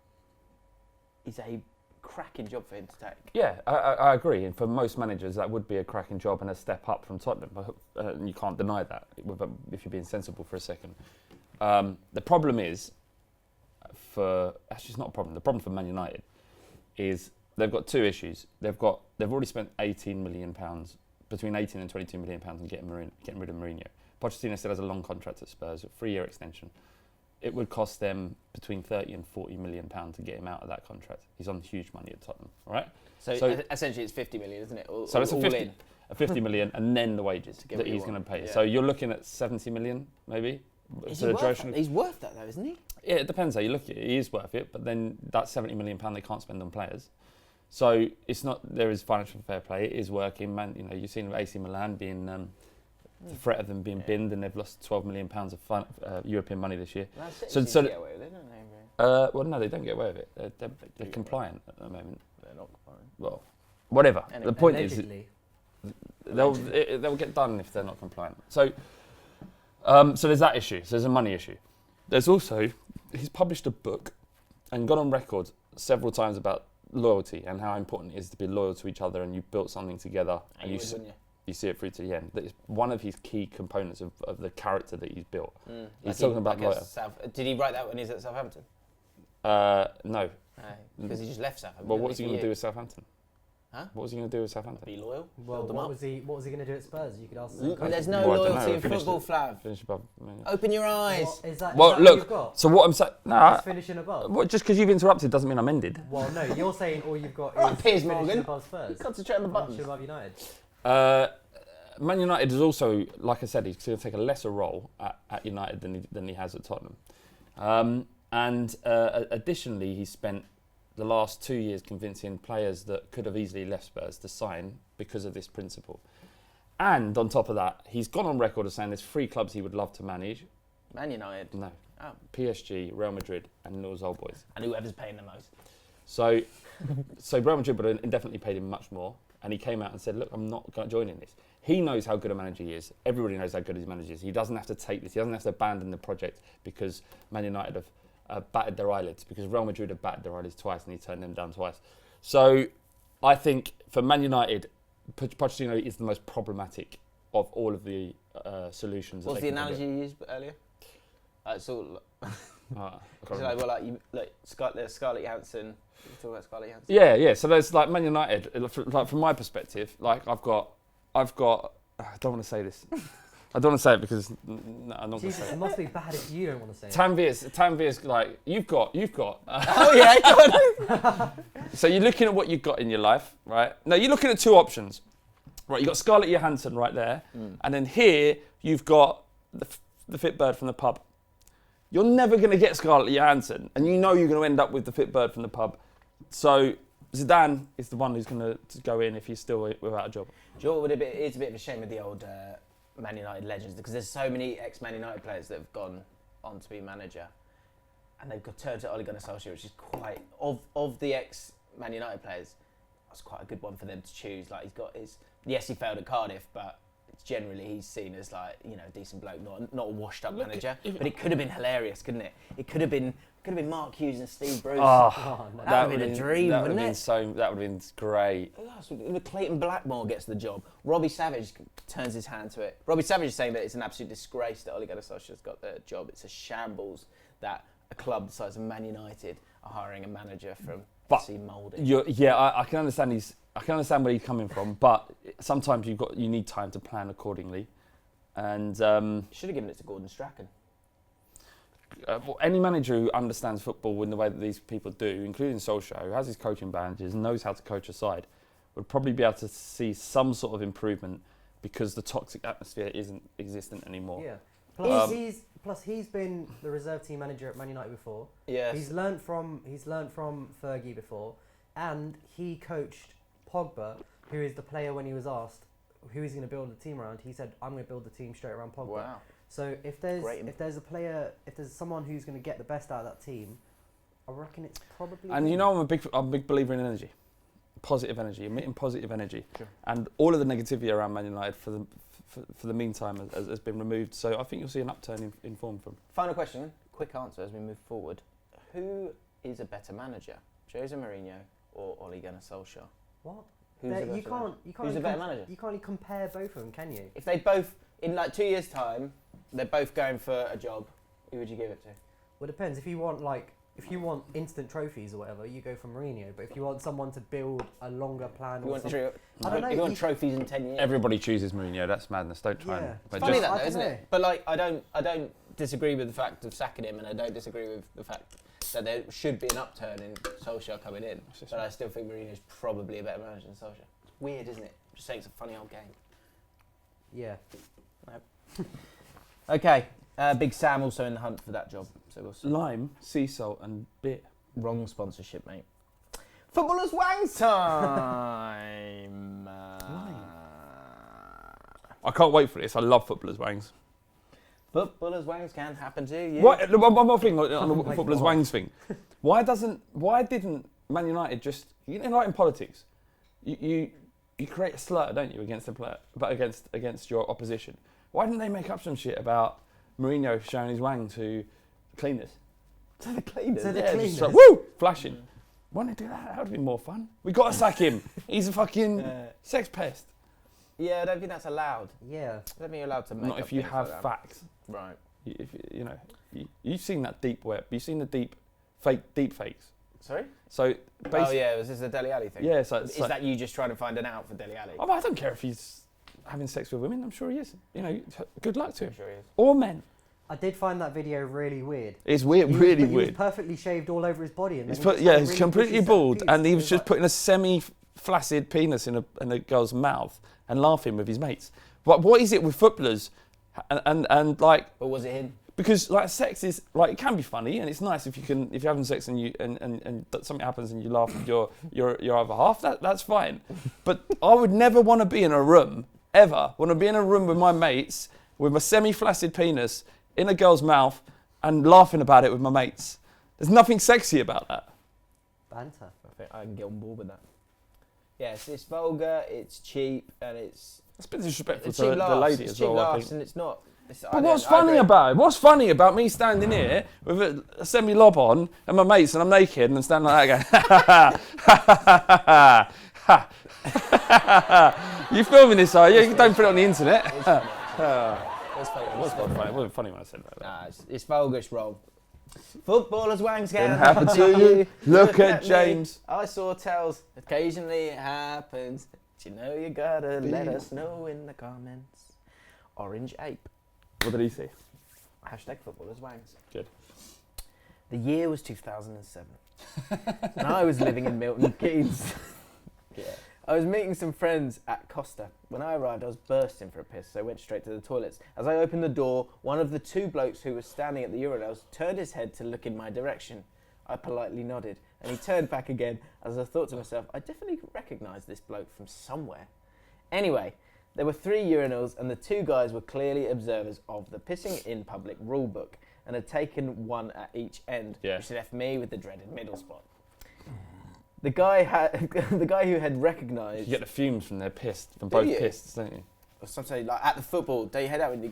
is a cracking job for him to take. Yeah, I agree. And for most managers, that would be a cracking job and a step up from Tottenham. You can't deny that if you're being sensible for a second. The problem is, actually it's not a problem. The problem for Man United is they've got two issues. They've already spent £18 million. Between 18 and 22 million pounds on getting rid of Mourinho. Pochettino still has a long contract at Spurs, a 3-year extension. It would cost them between 30 and 40 million pounds to get him out of that contract. He's on huge money at Tottenham, right? So essentially it's 50 million, isn't it? So it's a 50 million and then the wages that he's going to pay. Yeah. So you're looking at 70 million maybe. He's worth that though, isn't he? Yeah, it depends how you look at it. He is worth it, but then that's 70 million pound they can't spend on players. So it's not. There is financial fair play. It is working. Man, you've seen AC Milan being the threat of them being binned, and they've lost 12 million pounds of European money this year. So get away with it, don't they? Well, no, they don't get away with it. They're compliant at the moment. They're not compliant. Well, whatever. Anyway, the point allegedly. is, they'll get done if they're not compliant. So there's that issue. So there's a money issue. There's also he's published a book and gone on record several times about loyalty and how important it is to be loyal to each other, and you've built something together and you see it through to the end. That is one of his key components of the character that he's built. He's talking about loyalty. Did he write that when he was at Southampton? No. Because he just left Southampton. Well, what's he going to do with Southampton? Huh? What was he going to do with Southampton? Be loyal. Well, what was he going to do at Spurs? You could ask. There's no loyalty in football, Flav. Finish above. Open your eyes. Is that look. What you've got? So what I'm saying, Just finishing above. Just because you've interrupted doesn't mean I'm ended. Well, no, you're saying all you've got Right, is Piers finishing Morgan. above Spurs. Concentrate on the buttons. Finishing above United. Man United is also, like I said, he's going to take a lesser role at United than he has at Tottenham. Additionally, he spent the last 2 years convincing players that could have easily left Spurs to sign because of this principle. And on top of that, he's gone on record as saying there's 3 clubs he would love to manage. Man United. No. Oh. PSG, Real Madrid, and Newell's Old Boys. And whoever's paying the most. So Real Madrid would have indefinitely paid him much more. And he came out and said, look, I'm not joining this. He knows how good a manager he is. Everybody knows how good his manager is. He doesn't have to take this. He doesn't have to abandon the project because Man United have battered their eyelids, because Real Madrid have battered their eyelids twice and he turned them down twice. So I think for Man United, Pochettino is the most problematic of all of the solutions. What's the analogy you used earlier? It's all Scarlett Johansson. You talk about Scarlett Johansson. Yeah. So there's like Man United. Like from my perspective, like I've got. I don't want to say this. I don't want to say it because I'm not going to say it. It must be bad if you don't want to say it. Tanvir's like, you've got. Oh yeah. So you're looking at what you've got in your life, right? No, you're looking at 2 options. Right, you've got Scarlett Johansson right there, and then here you've got the fit bird from the pub. You're never going to get Scarlett Johansson, and you know you're going to end up with the fit bird from the pub. So Zidane is the one who's going to go in if he's still without a job. Do you know what it's a bit of a shame with the old Man United legends, because there's so many ex-Man United players that have gone on to be manager, and they've got turned to Ole Gunnar Solskjaer, which is quite of the ex-Man United players. That's quite a good one for them to choose. Like he failed at Cardiff, but generally he's seen as like, you know, a decent bloke, not a washed up manager. But it could have been hilarious, couldn't it? It could have been Mark Hughes and Steve Bruce. Oh, no. That would have been a dream, that would wouldn't have been it? that would have been great. Clayton Blackmore gets the job. Robbie Savage turns his hand to it. Robbie Savage is saying that it's an absolute disgrace that Ole Gunnar Solskjaer's got the job. It's a shambles that a club the size of Man United are hiring a manager from FC Molde. I can understand I can understand where he's coming from, but sometimes you need time to plan accordingly. And should have given it to Gordon Strachan. Any manager who understands football in the way that these people do, including Solskjaer, who has his coaching badges and knows how to coach a side, would probably be able to see some sort of improvement because the toxic atmosphere isn't existent anymore. Yeah. Plus he's been the reserve team manager at Man United before. Yes. He's learnt from Fergie before, and he coached Pogba, who is the player when he was asked who he's going to build the team around. He said, "I'm going to build the team straight around Pogba." Wow. So if there's someone who's going to get the best out of that team, I reckon it's probably. And you know, I'm a big believer in energy, positive energy, emitting positive energy, Sure. and all of the negativity around Man United for the meantime has been removed. So I think you'll see an upturn in form from. Final question, quick answer as we move forward. Who is a better manager, Jose Mourinho or Ole Gunnar Solskjaer? What? Who's the better manager? Who's a better manager? You can't really compare both of them, can you? If they both, in like 2 years' time, they're both going for a job, who would you give it to? Well, it depends. If you want instant trophies or whatever, you go for Mourinho. But if you want someone to build a longer plan, You or want, something, I don't know. You want trophies in 10 years? Everybody chooses Mourinho. That's madness. Don't try Yeah. and. It's funny that I though, isn't dunno. it? But like, I don't disagree with the fact of sacking him, and I don't disagree with the fact that there should be an upturn in Solskjaer coming in. But I still think Mourinho's probably a better manager than Solskjaer. It's weird, isn't it? Just saying it's a funny old game. yeah. Okay, Big Sam also in the hunt for that job. So we'll see. Lime, sea salt, and beer. Wrong sponsorship, mate. Footballers' Wang time. I can't wait for this. I love footballers' wangs. Footballers' Wangs can happen to you. One more thing on the Oh my footballers' God. wangs thing. Why didn't Man United just, you know, like in politics, you create a slur, don't you, against a player, but against your opposition. Why didn't they make up some shit about Mourinho showing his wang to cleaners? To the cleaners. To the Yeah, cleaners. just like, woo, flashing. Why didn't they do that? That would have been more fun. We got to sack him. He's a fucking sex pest. Yeah, I don't think that's allowed. Yeah. I don't think you're allowed to make Not up if you things have like that. facts. Right. You've seen that deep web. You've seen the deep fakes. Sorry? So Oh yeah, was this a Dele Alli thing? yeah. So Is that you just trying to find an out for Dele Alli? Oh, I don't care if he's having sex with women. I'm sure he is. You know, good luck to I'm him. sure he is. Or men. I did find that video really weird. It's weird, He really was weird. perfectly shaved all over his body, and He's then he he's just had a really completely bushy bald, set of and he pubes. was just putting a semi-flaccid penis in a girl's mouth and laughing with his mates. But what is it with footballers? And like, Or was it him? because like sex is like, it can be funny and it's nice if you're having sex and something happens and you laugh with your other half. That's fine. But I would never want to be in a room ever. Want to be in a room with my mates with my semi-flaccid penis in a girl's mouth and laughing about it with my mates. There's nothing sexy about that. Banter. I think I can get on board with that. Yeah, it's vulgar, it's cheap, and it's It's a bit disrespectful it's to cheap the laughs. lady It's as cheap well, I laughs, think. and it's not. But what's funny about it? What's funny about me standing here with a semi-lob on and my mates and I'm naked and standing like that going, you filming this, are you? You don't put it on the internet. It's funny. It was quite funny. It wasn't funny when I said that. Nah, it's vulgar, it's wrong. Footballers' wangs can Can happen to you. Look at me. James. I saw tells. Occasionally it happens. But you know you gotta let us know in the comments. Orange ape. What did he say? Hashtag footballers' wangs. Good. The year was 2007. And I was living in Milton Keynes. Yeah. I was meeting some friends at Costa. When I arrived, I was bursting for a piss, so I went straight to the toilets. As I opened the door, one of the two blokes who was standing at the urinals turned his head to look in my direction. I politely nodded, and he turned back again as I thought to myself, I definitely recognise this bloke from somewhere. Anyway, there were 3 urinals, and the 2 guys were clearly observers of the pissing in public rule book and had taken one at each end, which left me with the dreaded middle spot. The guy who had recognised. You get the fumes from their piss, from both pists, don't you? or something like at the football. Don't you hate that when you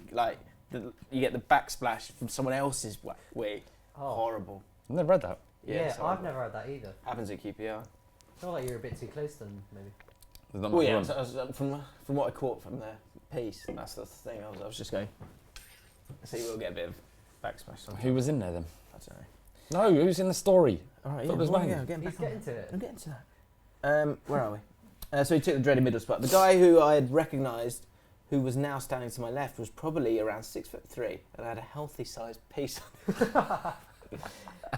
get the backsplash from someone else's wee? Oh. Horrible. I've never read that. Yeah, it's horrible. I've never had that either. Happens at QPR. I feel like you're a bit too close to them, maybe. There's not Well, much yeah, wrong. from what I caught from the piece, that's the thing. I was just going. So you will get a bit of backsplash. Sometimes. Who was in there then? I don't know. No, who's in the story? All right, Footballers well, Wank. I'm getting He's back on getting to it. I'm getting to that. Where are we? So he took the dreaded middle spot. The guy who I had recognised, who was now standing to my left, was probably around 6'3" and had a healthy sized piece.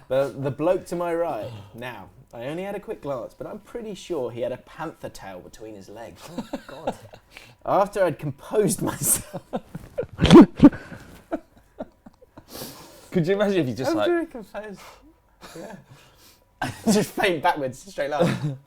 The bloke to my right, now, I only had a quick glance, but I'm pretty sure he had a panther tail between his legs. Oh, God. After I'd composed myself. Could you imagine if you just I'm like... doing composed. Yeah. Just fade backwards, straight line.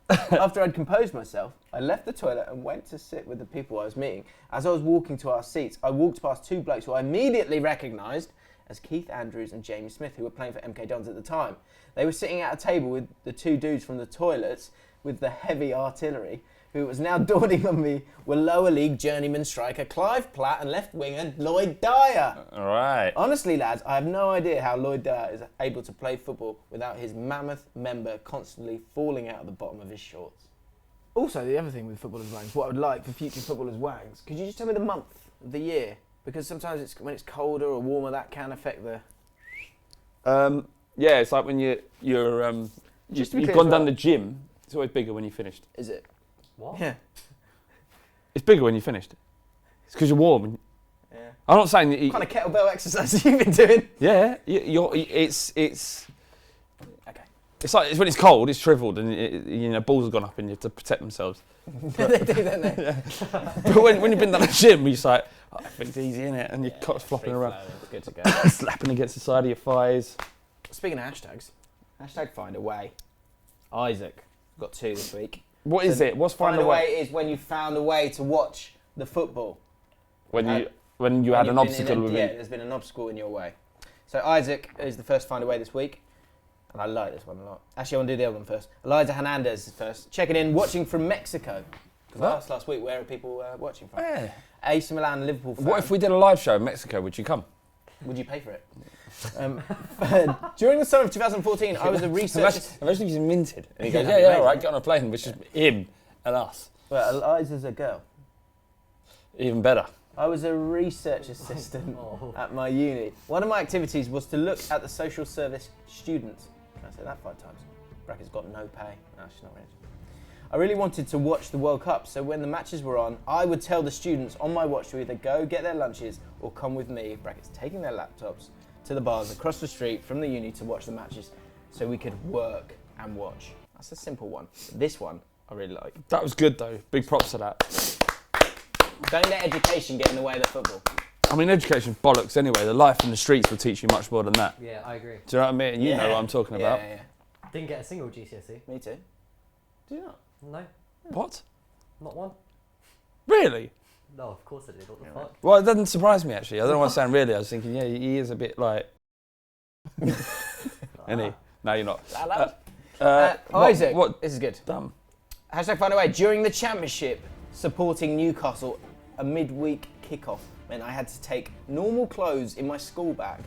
After I'd composed myself, I left the toilet and went to sit with the people I was meeting. As I was walking to our seats, I walked past two blokes who I immediately recognised as Keith Andrews and Jamie Smith, who were playing for MK Dons at the time. They were sitting at a table with the two dudes from the toilets with the heavy artillery, who it was now dawning on me were lower league journeyman striker Clive Platt and left winger Lloyd Dyer. All right. Honestly, lads, I have no idea how Lloyd Dyer is able to play football without his mammoth member constantly falling out of the bottom of his shorts. Also, the other thing with Footballers' Wangs, what I would like for future Footballers' Wangs, could you just tell me the month of the year? Because sometimes when it's colder or warmer, that can affect the... Yeah, it's like when you've gone down the gym. It's always bigger when you finished. Is it? What? Yeah. It's bigger when you finished. It's because you're warm. And Yeah. I'm not saying that. What kind of kettlebell exercise have you been doing? Yeah, it's Okay. it's like when it's cold, it's shriveled, and balls have gone up, and you have to protect themselves. They do, don't they? Yeah. But when you've been down the gym, you're just like, oh, everything's easy, innit? And your cock's flopping free around, flowing, it's good to go. slapping against the side of your thighs. Speaking of hashtags, hashtag find a way. Isaac, got 2 this week. What is it? What's Find a way is when you found a way to watch the football. When you had When an you've been obstacle with yeah, it. there's been an obstacle in your way. So Isaac is the first find a way this week. And I like this one a lot. Actually, I want to do the other one first. Eliza Hernandez is first. Checking in, watching from Mexico. Because I asked last week, where are people watching from? Yeah. AC Milan, Liverpool fan. What if we did a live show in Mexico? Would you come? Would you pay for it? During the summer of 2014, I was a researcher. Imagine he's minted. And he Yeah, goes, that'd be yeah, amazing. all right, get on a plane, which is him and us. Well, Eliza's a girl. Even better. I was a research assistant Oh. at my uni. One of my activities was to look at the social service students. Can I say that 5 times? Bracket's got no pay. No, she's not rich. I really wanted to watch the World Cup, so when the matches were on, I would tell the students on my watch to either go get their lunches or come with me, brackets taking their laptops, to the bars across the street from the uni to watch the matches so we could work and watch. That's a simple one. This one, I really like. That was good, though. Big props to that. Don't let education get in the way of the football. I mean, education's bollocks anyway. The life in the streets will teach you much more than that. Yeah, I agree. Do you know what I mean? You know what I'm talking about. Yeah. Didn't get a single GCSE. Me too. Do you not? No, What? not one. Really? No, of course I did. What the fuck? Well, it doesn't surprise me, actually. I don't know why I'm saying really. I was thinking, yeah, he is a bit like... Any? No, you're not. Isaac, What? this is good. Dumb. Hashtag find a way. During the championship, supporting Newcastle, a midweek kickoff meant I had to take normal clothes in my school bag,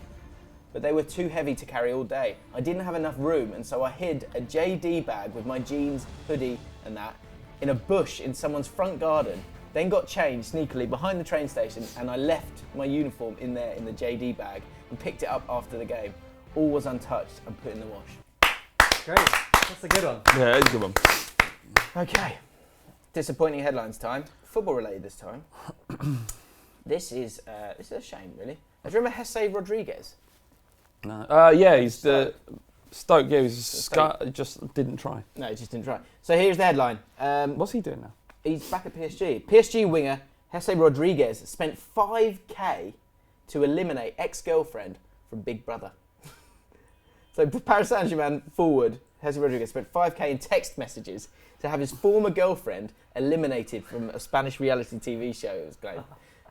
but they were too heavy to carry all day. I didn't have enough room, and so I hid a JD bag with my jeans, hoodie, and that in a bush in someone's front garden. Then got changed sneakily behind the train station, and I left my uniform in there in the JD bag and picked it up after the game. All was untouched and put in the wash. Great. That's a good one. Yeah, it's a good one. Okay. Disappointing headlines time. Football related this time. This is a shame, really. Do you remember Jesse Rodriguez? No. Yeah, he's the... Stoke, yeah, Stoke. just didn't try. No, he just didn't try. So here's the headline. What's he doing now? He's back at PSG. PSG winger Jesse Rodriguez spent 5k to eliminate ex-girlfriend from Big Brother. So Paris Saint-Germain forward Jesse Rodriguez spent 5k in text messages to have his former girlfriend eliminated from a Spanish reality TV show. It was great.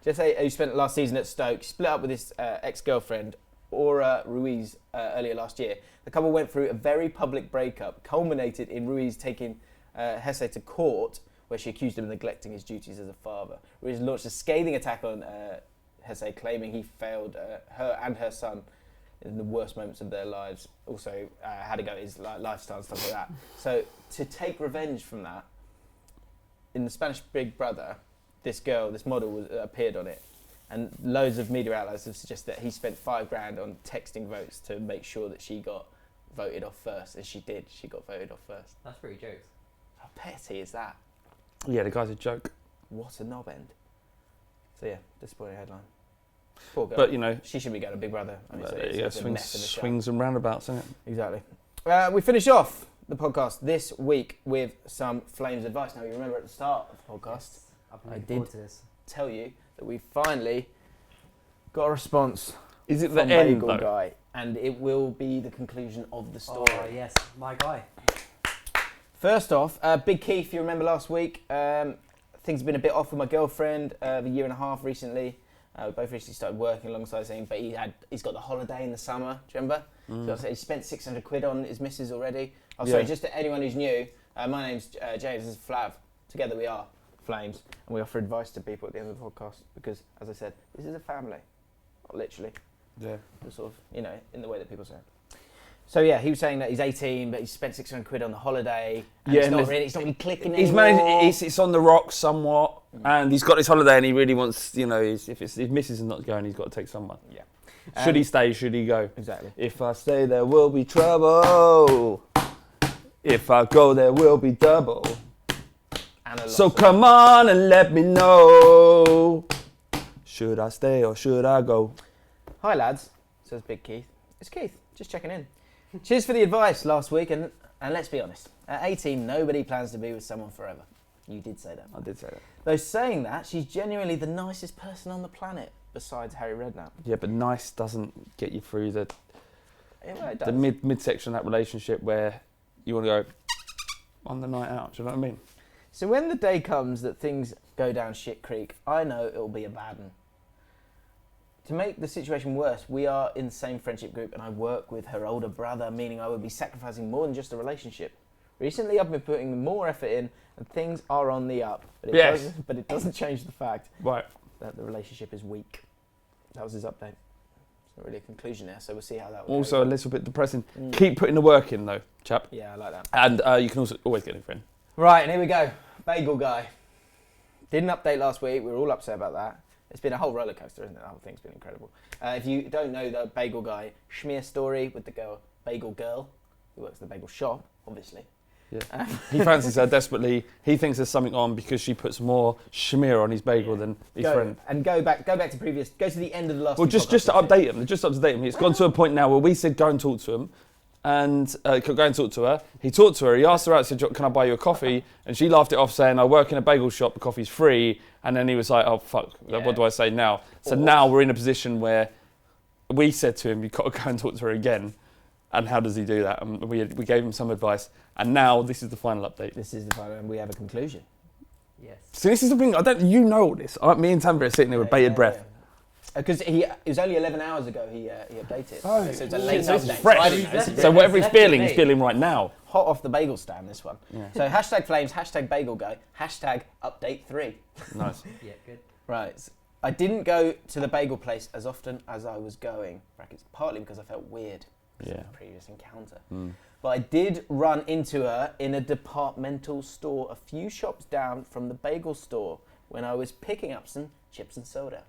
Jesse, who spent last season at Stoke, split up with his ex-girlfriend Aura Ruiz earlier last year. The couple went through a very public breakup, culminated in Ruiz taking Jesse to court where she accused him of neglecting his duties as a father. Ruiz launched a scathing attack on Jose, claiming he failed her and her son in the worst moments of their lives. Also, had to go his lifestyle and stuff like that. So to take revenge from that, in the Spanish Big Brother, this model appeared on it, and loads of media outlets have suggested that he spent $5,000 on texting votes to make sure that she got voted off first, and she did. She got voted off first. That's pretty jokes. How petty is that? Yeah, the guy's a joke. What a knob end. So yeah, disappointing headline. Poor girl. But you know, she should be going to Big Brother. I mean, so it's a mess of a show. swings and roundabouts, isn't it? Exactly. We finish off the podcast this week with some Flames advice. Now, you remember at the start of the podcast, I did tell you that we finally got a response. Is it from the end, Bagel though? Guy, and it will be the conclusion of the story. Oh yes, my guy. First off, Big Keith, you remember last week, things have been a bit off with my girlfriend a year and a half recently. We both recently started working alongside him, but he's got the holiday in the summer, do you remember? So he spent £600 on his missus already. Oh, sorry, just to anyone who's new, my name's James, this is Flav. Together we are Flames, and we offer advice to people at the end of the podcast because, as I said, this is a family. Not literally. Yeah. But sort of, you know, in the way that people say it. So yeah, he was saying that he's 18, but he spent £600 on the holiday. And it's not really clicking anymore. It's on the rocks somewhat, and he's got this holiday, and he really wants, you know, if his missus is not going, he's got to take someone. Yeah. Should he stay? Should he go? Exactly. If I stay, there will be trouble. If I go, there will be double. So come on and let me know. Should I stay or should I go? Hi lads, says Big Keith. It's Keith, just checking in. Cheers for the advice last week, and let's be honest. At 18, nobody plans to be with someone forever. You did say that. I did say that. Though saying that, she's genuinely the nicest person on the planet, besides Harry Redknapp. Yeah, but nice doesn't get you through the It does. midsection of that relationship where you want to go on the night out. Do you know what I mean? So when the day comes that things go down shit creek, I know it'll be a bad one. To make the situation worse, we are in the same friendship group and I work with her older brother, meaning I would be sacrificing more than just a relationship. Recently I've been putting more effort in and things are on the up, but it doesn't change the fact that the relationship is weak. That was his update. It's not really a conclusion there, so we'll see how that will Also a little bit depressing. Keep putting the work in though, chap. Yeah, I like that. And you can also always get a friend. Right, and here we go. Bagel Guy. Didn't update last week, we were all upset about that. It's been a whole roller coaster, isn't it? The whole thing's been incredible. If you don't know the Bagel Guy schmear story with the Bagel Girl, who works at the bagel shop, obviously. Yeah. He fancies her desperately. He thinks there's something on because she puts more schmear on his bagel than his friend. And go back to the end of the last. Well, just to update him. Just to update him. It's gone to a point now where we said go and talk to him, and go and talk to her. He talked to her. He asked her out. Said, "Can I buy you a coffee?" And she laughed it off, saying, "I work in a bagel shop. The coffee's free." And then he was like, "Oh fuck, what do I say now?" So now we're in a position where we said to him, "You've got to go and talk to her again." And how does he do that? And we gave him some advice. And now this is the final update. This is the final, and we have a conclusion. Yes. So this is the thing. You know all this. Me and Tamara are sitting there with bated breath. Because it was only 11 hours ago he updated. Oh, so it's a late so this update. is fresh. So whatever he's feeling right now. Hot off the bagel stand, this one. Yeah. So hashtag Flames, hashtag Bagel Guy, hashtag update 3. Nice. Yeah, good. Right. I didn't go to the bagel place as often as I was going. Brackets, partly because I felt weird. Yeah. Previous encounter. But I did run into her in a departmental store a few shops down from the bagel store when I was picking up some chips and soda.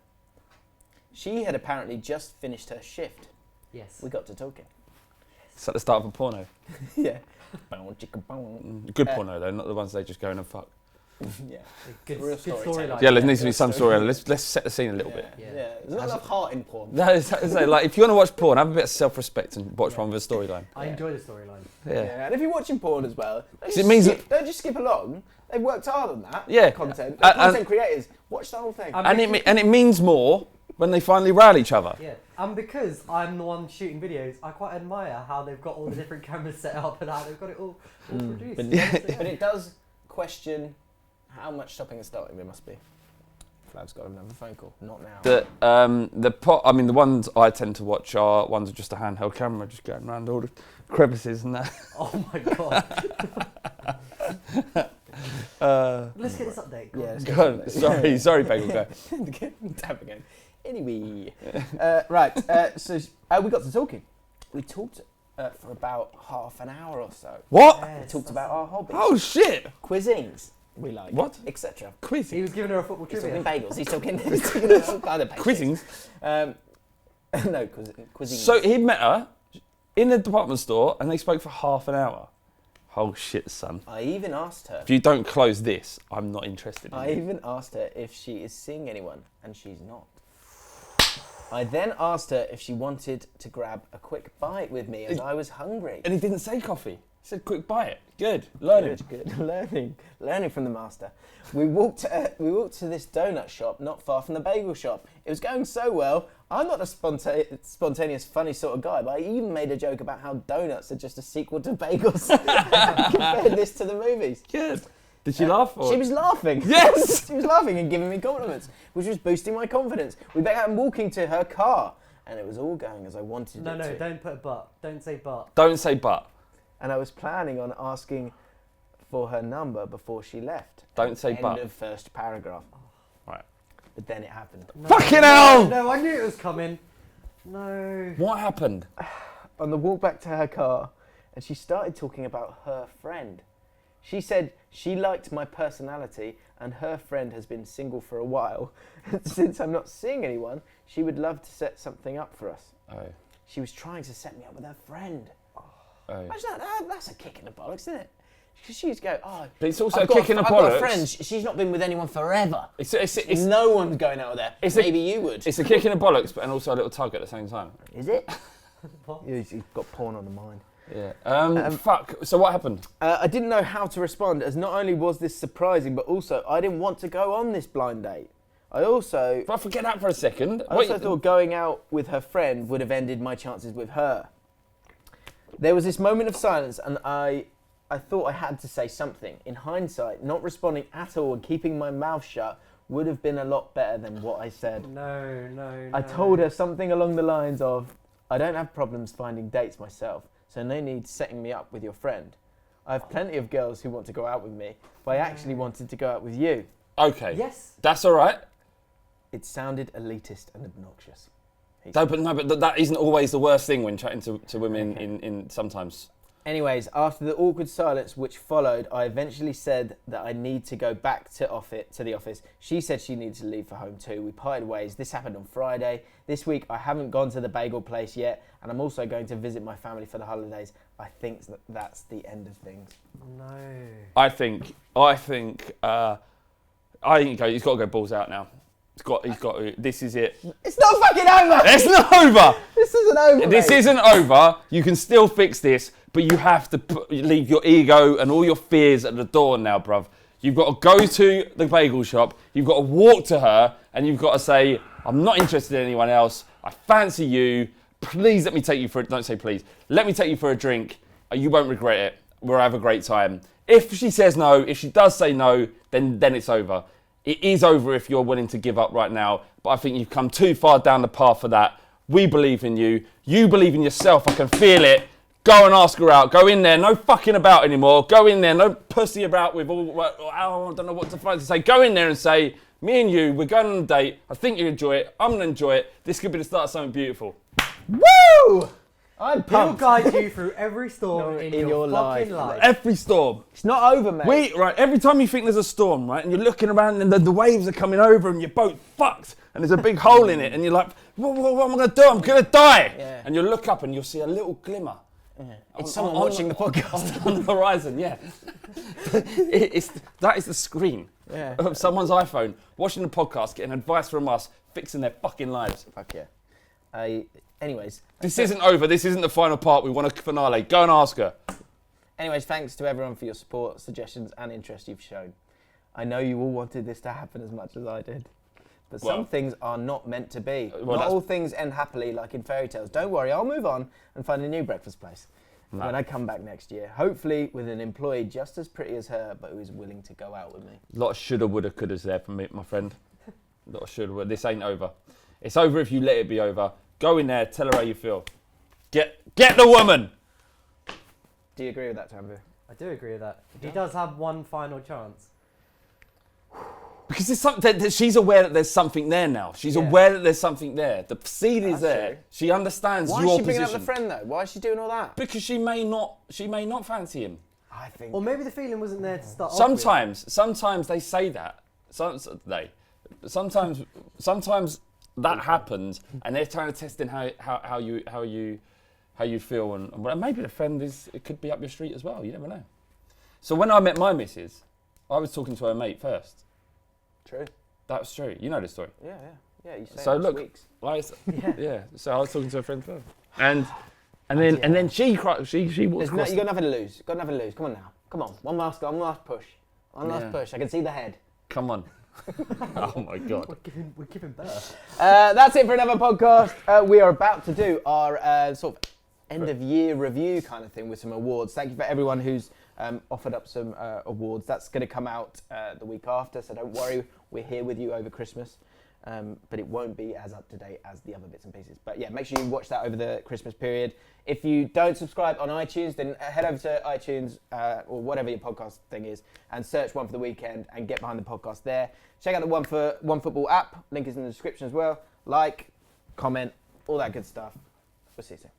She had apparently just finished her shift. Yes. We got to talking. It's at the start of a porno. Yeah. Good porno though, not the ones they just go in and fuck. Yeah. Good Real storyline. Yeah, there needs to be some story. Let's set the scene a little bit. Yeah. There's not enough heart in porn. No, like if you want to watch porn, have a bit of self-respect and watch one with a storyline. I enjoy the storyline. Yeah. And if you're watching porn as well, don't just skip along. They've worked hard on that. Yeah. Content. Content creators, watch the whole thing. And it means more when they finally rile each other. Yeah. And because I'm the one shooting videos, I quite admire how they've got all the different cameras set up and how they've got it all produced. But it does question how much stopping and starting there must be. Flav's got another phone call. Not now. The ones I tend to watch are ones with just a handheld camera, just going around all the crevices and that. Oh my god. Let's get this update. Go Yeah, on. let's Go on. Sorry, Bagel, go. Tap again. Anyway, right. So we got to talking. We talked for about half an hour or so. What? Yes, We talked that's about it. our hobbies, Oh, shit. cuisines we like, What? etc. Quiz. He was giving her a football He's trivia. talking bagels. He's talking all kind of bagels. Quizzing. No, cuisines. So he met her in the department store and they spoke for half an hour. Oh, shit, son. I even asked her. If you don't close this, I'm not interested in I you. even asked her if she is seeing anyone, and she's not. I then asked her if she wanted to grab a quick bite with me as I was hungry. And he didn't say coffee. He said quick bite. Good. Learning. Good. Learning from the master. We walked to this donut shop not far from the bagel shop. It was going so well. I'm not a spontaneous, funny sort of guy, but I even made a joke about how donuts are just a sequel to bagels. Compared this to the movies. Good. Did she laugh? Or? She was laughing. Yes! She was laughing and giving me compliments, which was boosting my confidence. We began walking to her car, and it was all going as I wanted it to. No, don't put a but. Don't say but. Don't say but. And I was planning on asking for her number before she left. Don't say End but. of first paragraph. Right. But then it happened. No, Fucking hell! No, I knew it was coming. No. What happened? On the walk back to her car, and she started talking about her friend. She said she liked my personality and her friend has been single for a while. Since I'm not seeing anyone, she would love to set something up for us. Oh. She was trying to set me up with her friend. Oh. Imagine that, that's a kick in the bollocks, isn't it? Because she'd go, oh... But it's also I've a got kick in the I've got bollocks. a friend, she's not been with anyone forever. It's No one's going out with her. Maybe you would. It's a kick in the bollocks, but and also a little tug at the same time. Is it? What? You've got porn on the mind. Yeah. Fuck. So what happened? I didn't know how to respond, as not only was this surprising, but also I didn't want to go on this blind date. I also Forget that for a second. thought going out with her friend would have ended my chances with her. There was this moment of silence, and I thought I had to say something. In hindsight, not responding at all and keeping my mouth shut would have been a lot better than what I said. No. I told her something along the lines of, I don't have problems finding dates myself, so no need setting me up with your friend. I have plenty of girls who want to go out with me, but I actually wanted to go out with you. Okay. Yes. That's all right. It sounded elitist and obnoxious. But that isn't always the worst thing when chatting to women in sometimes. Anyways, after the awkward silence which followed, I eventually said that I need to go back to the office. She said she needed to leave for home too. We parted ways. This happened on Friday. This week I haven't gone to the bagel place yet, and I'm also going to visit my family for the holidays. I think that's the end of things. No. I think he's got to go balls out now. He's got to. This is it. It's not fucking over! It's not over. This isn't over, This mate. isn't over. You can still fix this, but you have to leave your ego and all your fears at the door now, bruv. You've got to go to the bagel shop. You've got to walk to her, and you've got to say, "I'm not interested in anyone else. I fancy you. Please let me take you for. Don't say please. Let me take you for a drink. You won't regret it. We'll have a great time." If she says no, if she does say no, then it's over. It is over if you're willing to give up right now, but I think you've come too far down the path for that. We believe in you. You believe in yourself. I can feel it. Go and ask her out. Go in there. No fucking about anymore. Go in there. No pussy about with all. I don't know what to say. Go in there and say, me and you, we're going on a date. I think you enjoy it. I'm going to enjoy it. This could be the start of something beautiful. Woo! I'm He'll pumped. guide you through every storm in your life. fucking life. Every storm. It's not over, mate. Every time you think there's a storm, right, and you're looking around and the waves are coming over and your boat fucked and there's a big hole in it and you're like, what am I going to do? I'm going to die. Yeah. And you look up and you'll see a little glimmer. Yeah. It's someone watching the podcast. On the horizon, yeah. That is the screen of someone's iPhone watching the podcast, getting advice from us, fixing their fucking lives. Fuck yeah. Anyways. This isn't over. This isn't the final part. We want a finale. Go and ask her. Anyways, thanks to everyone for your support, suggestions and interest you've shown. I know you all wanted this to happen as much as I did. But some things are not meant to be. Not all things end happily like in fairy tales. Don't worry, I'll move on and find a new breakfast place when I come back next year. Hopefully with an employee just as pretty as her, but who is willing to go out with me. A lot of shoulda, woulda, couldas there from me, my friend. A lot of shoulda, woulda. This ain't over. It's over if you let it be over. Go in there, tell her how you feel. Get the woman! Do you agree with that, Tambu? I do agree with that. He does have one final chance. Because there's something, she's aware that there's something there now. She's aware that there's something there. The seed is there. True. She understands Why your is she bringing position. up the friend though? Why is she doing all that? Because she may not fancy him. I think. Or maybe the feeling wasn't there to start off Sometimes they say that. Sometimes that happens, and they're trying to test in how you feel, and maybe the friend it could be up your street as well. You never know. So when I met my missus, I was talking to her mate first. True. That's true. You know the story. Yeah. You say So it look, weeks. yeah. So I was talking to a friend first, and then she cried. She walked across. You got nothing to lose. Come on now. Come on. One last push. One last push. I can see the head. Come on. Oh my God. We're giving birth. That's it for another podcast. We are about to do our sort of end of year review kind of thing with some awards. Thank you for everyone who's offered up some awards. That's going to come out the week after, so don't worry. We're here with you over Christmas. But it won't be as up to date as the other bits and pieces. But yeah, make sure you watch that over the Christmas period. If you don't subscribe on iTunes, then head over to iTunes or whatever your podcast thing is and search One for the Weekend and get behind the podcast there. Check out the One Football app. Link is in the description as well. Like, comment, all that good stuff. We'll see you soon.